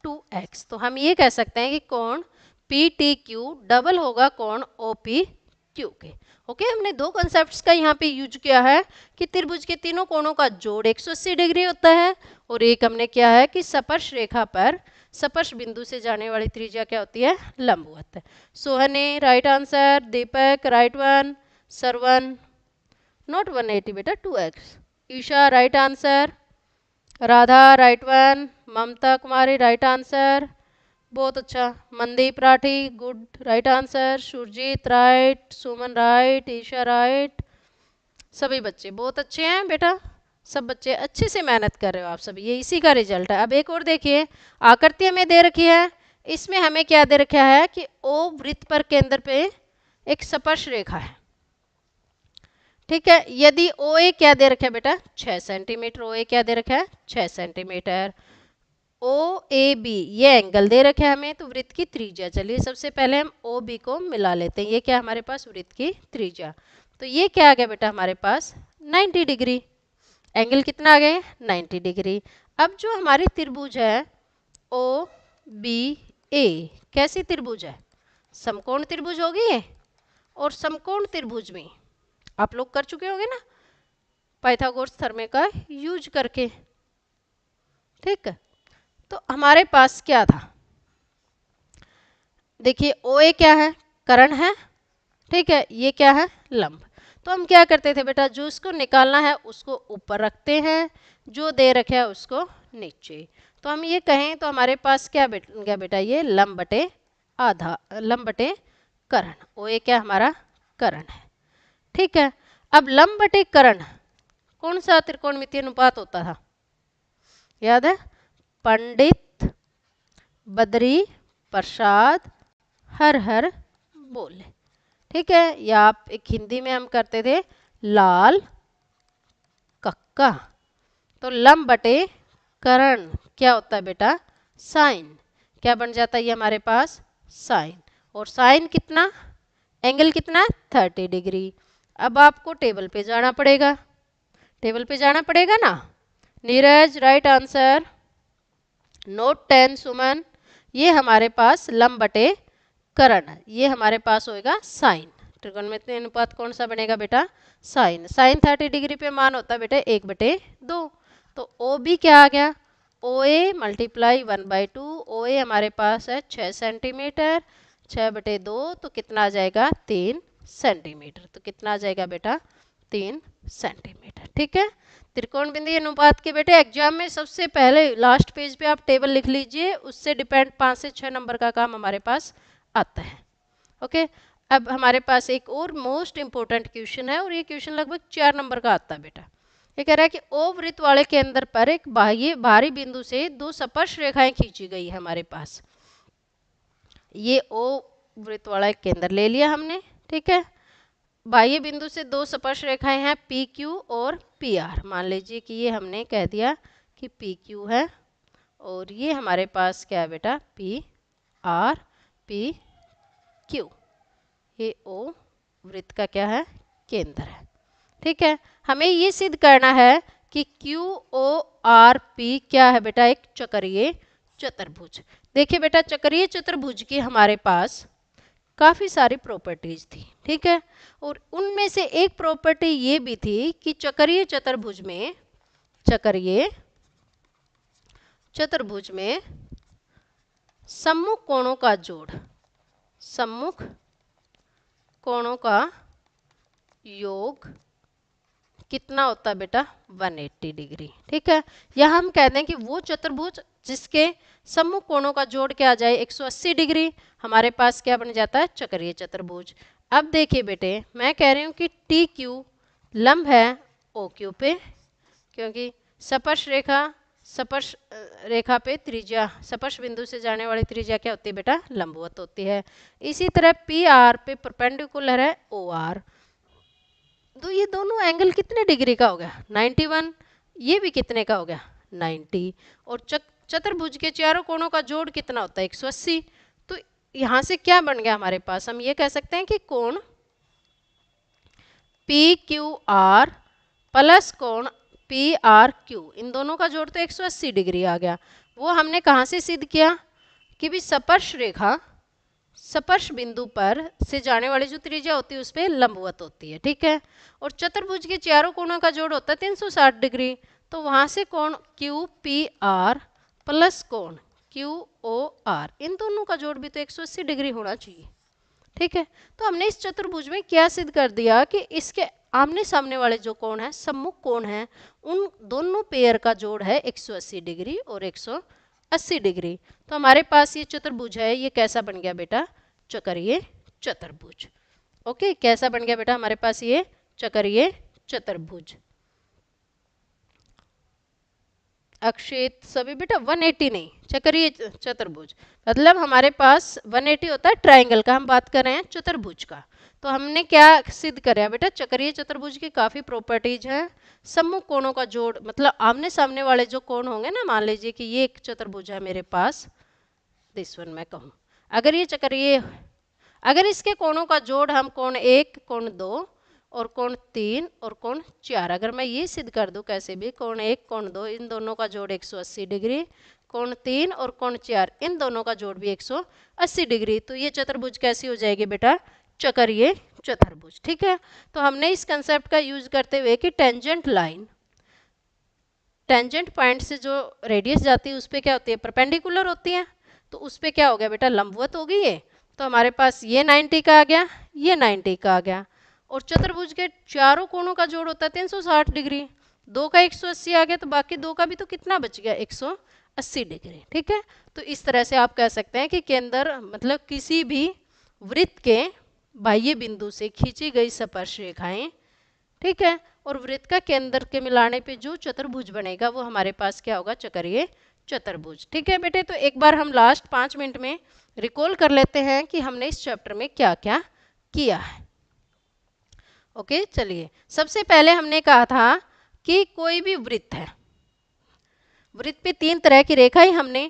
2x। तो हम ये कह सकते हैं कि कोण पी टी क्यू डबल होगा कोण ओ पी क्यू के। ओके, हमने दो कॉन्सेप्ट्स का यहाँ पे यूज किया है कि त्रिभुज के तीनों कोणों का जोड़ 180 डिग्री होता है, और एक हमने किया है कि स्पर्श रेखा पर स्पर्श बिंदु से जाने वाली त्रिज्या क्या होती है, लंबवत। Sohni right answer, Deepak right one, Sarwan not 180 बेटा 2x, Isha right answer, Radha right one, Mamta Kumari right answer, बहुत अच्छा, Mandeep Rathi good right answer, Surjeet right, Suman right, Isha right, सभी बच्चे बहुत अच्छे हैं बेटा, सब बच्चे अच्छे से मेहनत कर रहे हो आप सभी, ये इसी का रिजल्ट है। अब एक और देखिए, आकृति हमें दे रखी है, इसमें हमें क्या दे रखा है कि ओ वृत्त पर केंद्र पे एक स्पर्श रेखा है, ठीक है। यदि ओ ए क्या दे रखा है बेटा 6 सेंटीमीटर, ओ ए क्या दे रखा है 6 सेंटीमीटर, ओ ए बी ये एंगल दे रखे हैं हमें, तो वृत्त की त्रिज्या, चलिए सबसे पहले हम ओ बी को मिला लेते हैं, ये क्या हमारे पास वृत्त की त्रिज्या, तो ये क्या आ गया बेटा हमारे पास 90 डिग्री, एंगल कितना आ गया 90 डिग्री। अब जो हमारी त्रिभुज है ओ बी ए कैसी त्रिभुज है, समकोण त्रिभुज होगी ये, और समकोण त्रिभुज में आप लोग कर चुके होंगे ना पाइथागोरस थ्योरम का यूज करके, ठीक है। तो हमारे पास क्या था, देखिए ओ ए क्या है, कर्ण है, ठीक है, ये क्या है लंब। तो हम क्या करते थे बेटा, जो उसको निकालना है उसको ऊपर रखते हैं, जो दे रखे है उसको नीचे। तो हम ये कहें तो हमारे पास क्या गया बेटा, ये लंब बटे आधा, लंब बटे कर्ण, ओ ए क्या हमारा कर्ण है, ठीक है। अब लंब बटे कर्ण कौन सा त्रिकोणमितीय अनुपात होता था, याद है, पंडित बद्री प्रसाद हर हर बोले, ठीक है, या आप एक हिंदी में हम करते थे लाल कक्का। तो लंब बटे कर्ण क्या होता है बेटा साइन, क्या बन जाता है ये हमारे पास साइन, और साइन कितना, एंगल कितना 30 डिग्री। अब आपको टेबल पे जाना पड़ेगा, टेबल पे जाना पड़ेगा ना, नीरज राइट आंसर, नोट 10 सुमन, ये हमारे पास लंब बटे कर्ण, ये हमारे पास होएगा साइन, त्रिकोणमितीय अनुपात कौन सा बनेगा बेटा साइन, साइन 30 डिग्री पे मान होता है बेटा 1/2, तो ओ बी क्या आ गया, ओ ए मल्टीप्लाई 1/2, ओ ए हमारे पास है 6 सेंटीमीटर, 6/2 तो कितना आ जाएगा 3 सेंटीमीटर, तो कितना आ जाएगा बेटा 3 सेंटीमीटर, ठीक है। त्रिकोणमितीय अनुपात के बेटे एग्जाम में सबसे पहले लास्ट पेज पे आप टेबल लिख लीजिए, उससे डिपेंड 5 से 6 नंबर का काम हमारे पास आता है, ओके। अब हमारे पास एक और मोस्ट इंपॉर्टेंट क्वेश्चन है, और ये क्वेश्चन लगभग 4 नंबर का आता है बेटा, ये कह रहा है कि ओ वृत्त वाले केंद्र पर एक बाहरी बिंदु से दो स्पर्श रेखाएं खींची गई है हमारे पास, ये ओ वृत्त वाला एक केंद्र ले लिया हमने, ठीक है, बाह्य बिंदु से दो स्पर्श रेखाएं हैं पी क्यू और पी आर, मान लीजिए कि ये हमने कह दिया कि पी क्यू है, और ये हमारे पास क्या है बेटा पी आर पी क्यू, ये ओ वृत्त का क्या है केंद्र है, ठीक है। हमें ये सिद्ध करना है कि क्यू ओ आर पी क्या है बेटा एक चक्रीय चतुर्भुज। देखिए बेटा चक्रीय चतुर्भुज की हमारे पास काफ़ी सारी प्रॉपर्टीज थी, ठीक है, और उनमें से एक प्रॉपर्टी ये भी थी कि चक्रीय चतुर्भुज में सम्मुख कोणों का जोड़, सम्मुख कोणों का योग कितना होता है बेटा 180 डिग्री, ठीक है। या हम कहते हैं कि वो चतुर्भुज जिसके सम्मुख कोणों का जोड़ क्या आ जाए 180 डिग्री, हमारे पास क्या बन जाता है चक्रीय चतुर्भुज। अब देखिए बेटे मैं कह रही हूँ कि टी क्यू लंब है ओ क्यू पे, क्योंकि स्पर्श रेखा पे त्रिज्या, स्पर्श बिंदु से जाने वाली त्रिज्या क्या होती है बेटा लंबवत होती है। इसी तरह पी आर पे परपेंडिकुलर है ओ आर, तो ये दोनों एंगल कितने डिग्री का हो गया 91, ये भी कितने का हो गया 90। और चतुर्भुज के चारों कोणों का जोड़ कितना होता है 180। तो यहाँ से क्या बन गया हमारे पास, हम ये कह सकते हैं कि कोण पी क्यू आर प्लस कोण पी आर क्यू, इन दोनों का जोड़ तो 180 डिग्री आ गया। वो हमने कहाँ से सिद्ध किया कि भी स्पर्श रेखा स्पर्श बिंदु पर से जाने वाली जो त्रिज्या होती है उस पर लंबवत होती है, ठीक है। और चतुर्भुज के चारों कोणों का जोड़ होता है 360 डिग्री। तो वहां से कोण क्यू पी आर प्लस कोण क्यू ओ आर, इन दोनों का जोड़ भी तो 180 डिग्री होना चाहिए, ठीक है। तो हमने इस चतुर्भुज में क्या सिद्ध कर दिया कि इसके आमने सामने वाले जो कोण है, सम्मुख कोण है, उन दोनों पेयर का जोड़ है 180 डिग्री और 180 डिग्री। तो हमारे पास ये चतुर्भुज है, ये कैसा बन गया बेटा, चक्रीय चतुर्भुज। ओके, कैसा बन गया बेटा हमारे पास ये चक्रीय चतुर्भुज। अक्षेत सभी बेटा 180 नहीं, चक्रीय चतुर्भुज मतलब हमारे पास 180 होता है ट्रायंगल का, हम बात कर रहे हैं चतुर्भुज का। तो हमने क्या सिद्ध कराया बेटा, चक्रीय चतुर्भुज की काफ़ी प्रॉपर्टीज हैं। सम्मुख कोणों का जोड़ मतलब आमने सामने वाले जो कोण होंगे ना, मान लीजिए कि ये एक चतुर्भुज है मेरे पास, दिस वन मैं कहूँ, अगर ये चक्रीय, अगर इसके कोणों का जोड़ हम कोण 1 कोण 2 और कोण 3 और कोण 4, अगर मैं ये सिद्ध कर दूं कैसे भी, कोण 1 कोण 2 इन दोनों का जोड़ 180 डिग्री, कोण 3 और कोण 4 इन दोनों का जोड़ भी 180 डिग्री, तो ये चतुर्भुज कैसी हो जाएगी बेटा, चक्रीय चतुर्भुज, ठीक है। तो हमने इस कंसेप्ट का यूज करते हुए कि टेंजेंट लाइन, टेंजेंट पॉइंट से जो रेडियस जाती है उस पर क्या होती है, परपेंडिकुलर होती है, तो उस पर क्या हो गया बेटा, लंबवत हो गई है। तो हमारे पास ये 90 का आ गया, ये 90 का आ गया। और चतुर्भुज के चारों कोणों का जोड़ होता है 360 डिग्री, दो का 180 आ गया, तो बाकी दो का भी तो कितना बच गया 180 डिग्री, ठीक है। तो इस तरह से आप कह सकते हैं कि केंद्र मतलब किसी भी वृत्त के बाह्य बिंदु से खींची गई स्पर्श रेखाएं, ठीक है, और वृत्त का केंद्र के मिलाने पे जो चतुर्भुज बनेगा वो हमारे पास क्या होगा, चक्रीय चतुर्भुज, ठीक है बेटे। तो एक बार हम लास्ट 5 मिनट में रिकॉल कर लेते हैं कि हमने इस चैप्टर में क्या क्या किया है। ओके, चलिए सबसे पहले हमने कहा था कि कोई भी वृत्त है, वृत्त पे 3 तरह की रेखाएं हमने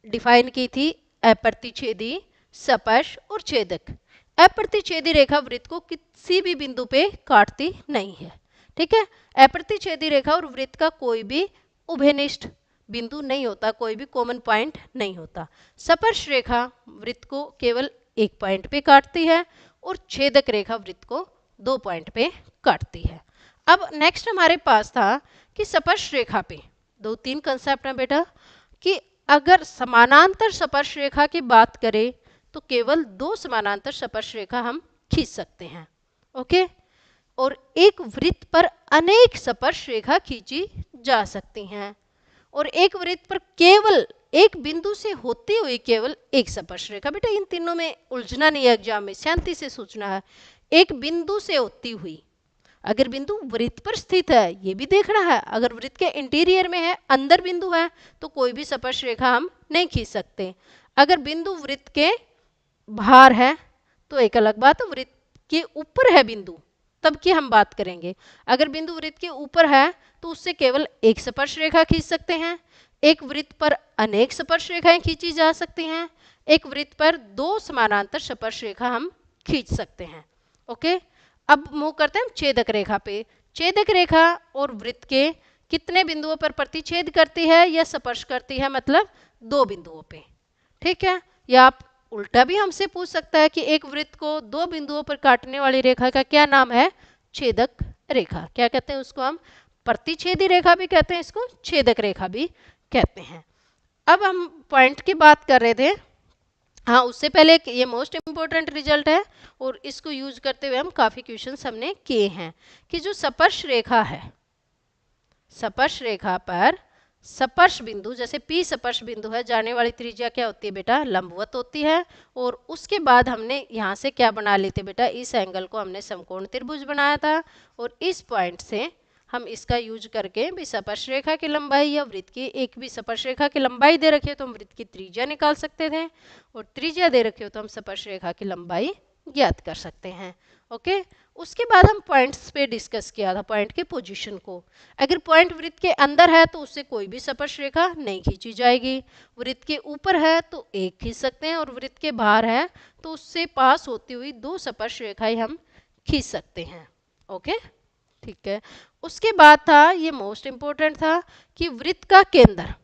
डिफाइन की थी, अप्रतिच्छेदी, स्पर्श और छेदक। अप्रतिच्छेदी रेखा वृत्त को किसी भी बिंदु पे काटती नहीं है, ठीक है। अप्रतिच्छेदी रेखा और वृत्त का कोई भी उभयनिष्ठ बिंदु नहीं होता, कोई भी कॉमन पॉइंट नहीं होता। स्पर्श रेखा वृत्त को केवल एक पॉइंट पे काटती है और छेदक रेखा वृत्त को 2 पॉइंट पे काटती है। अब नेक्स्ट हमारे पास था कि स्पर्श रेखा पे 2-3 कंसेप्ट हैं बेटा, कि अगर समानांतर स्पर्श रेखा की बात करें तो केवल 2 समानांतर स्पर्श रेखा हम खींच सकते हैं, ओके। और एक वृत्त पर अनेक स्पर्श रेखा खींची जा सकती हैं, और एक वृत्त पर केवल एक बिंदु से होती हुई केवल एक स्पर्श रेखा। बेटा इन तीनों में उलझना नहीं है, एग्जाम में शांति से सोचना है। एक बिंदु से होती हुई, अगर बिंदु वृत्त पर स्थित है ये भी देखना है, अगर वृत्त के इंटीरियर में है, अंदर बिंदु है, तो कोई भी स्पर्श रेखा हम नहीं खींच सकते। अगर बिंदु वृत्त के बाहर है तो एक अलग बात, वृत्त के ऊपर है बिंदु तब की हम बात करेंगे। अगर बिंदु वृत्त के ऊपर है तो उससे केवल एक स्पर्श रेखा खींच सकते हैं। एक वृत्त पर अनेक स्पर्श रेखाएं खींची जा सकती हैं। एक वृत्त पर 2 समानांतर स्पर्श रेखा हम खींच सकते हैं, ओके। अब मूव करते हैं हम छेदक रेखा पे। छेदक रेखा और वृत्त के कितने बिंदुओं पर प्रतिच्छेद करती है या स्पर्श करती है, मतलब 2 बिंदुओं पे, ठीक है। या आप उल्टा भी हमसे पूछ सकता है कि एक वृत्त को 2 बिंदुओं पर काटने वाली रेखा का क्या नाम है, छेदक रेखा। क्या कहते हैं उसको हम, प्रतिच्छेदी रेखा भी कहते हैं, इसको छेदक रेखा भी कहते हैं। अब हम पॉइंट की बात कर रहे थे, हाँ उससे पहले ये मोस्ट इंपॉर्टेंट रिजल्ट है और इसको यूज करते हुए हम काफ़ी क्वेश्चंस हमने किए हैं कि जो स्पर्श रेखा है, स्पर्श रेखा पर स्पर्श बिंदु, जैसे P स्पर्श बिंदु है, जाने वाली त्रिज्या क्या होती है बेटा, लंबवत होती है। और उसके बाद हमने यहाँ से क्या बना लिए थे बेटा, इस एंगल को हमने समकोण त्रिभुज बनाया था, और इस पॉइंट से हम इसका यूज करके भी स्पर्श रेखा की लंबाई या वृत्त की, एक भी स्पर्श रेखा की लंबाई दे रखी हो तो हम वृत्त की त्रिज्या निकाल सकते थे, और त्रिज्या दे रखी हो तो हम स्पर्श रेखा की लंबाई ज्ञात कर सकते हैं, ओके। उसके बाद हम पॉइंट्स पे डिस्कस किया था, पॉइंट के पोजीशन को। अगर पॉइंट वृत्त के अंदर है तो उससे कोई भी स्पर्श रेखा नहीं खींची जाएगी, वृत्त के ऊपर है तो एक खींच सकते हैं, और वृत्त के बाहर है तो उससे पास होती हुई 2 स्पर्श रेखाएं हम खींच सकते हैं। ओके, ठीक है। उसके बाद था, ये मोस्ट इंपॉर्टेंट था, कि वृत्त का केंद्र,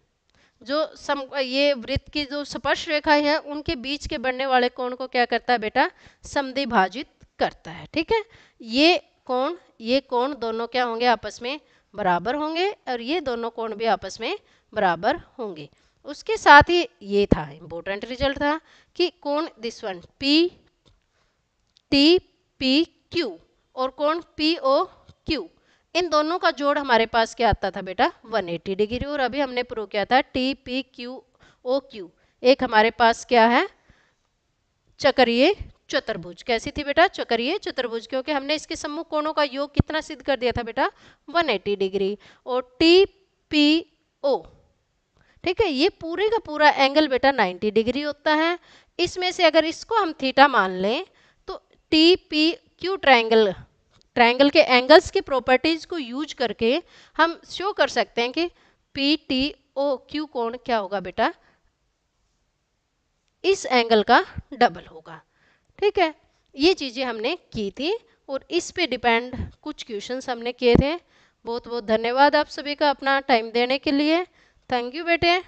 ये वृत्त की जो स्पर्श रेखाएं हैं उनके बीच के बनने वाले कोण को क्या करता है बेटा, समद्विभाजित करता है। ठीक है, ये कोण दोनों क्या होंगे, आपस में बराबर होंगे, और ये दोनों कोण भी आपस में बराबर होंगे। उसके साथ ही ये था इंपॉर्टेंट रिजल्ट था कि कोण this one P T P Q और कोण पी ओ क्यू, इन दोनों का जोड़ हमारे पास क्या आता था बेटा, 180 डिग्री। और अभी हमने प्रूव किया था T P Q O Q एक हमारे पास क्या है, चक्रीय चतुर्भुज। कैसी थी बेटा, चक्रीय चतुर्भुज, क्योंकि हमने इसके सम्मुख कोणों का योग कितना सिद्ध कर दिया था बेटा, 180 डिग्री। और टी पी ओ, ठीक है, ये पूरे का पूरा एंगल बेटा 90 डिग्री होता है। इसमें से अगर इसको हम थीटा मान लें तो टी पी क्यू ट्रायंगल के एंगल्स की प्रॉपर्टीज को यूज करके हम शो कर सकते हैं कि पी टी ओ क्यू कोण क्या होगा बेटा, इस एंगल का डबल होगा। ठीक है, ये चीजें हमने की थी और इस पे डिपेंड कुछ क्वेश्चंस हमने किए थे। बहुत बहुत धन्यवाद आप सभी का अपना टाइम देने के लिए। थैंक यू बेटे।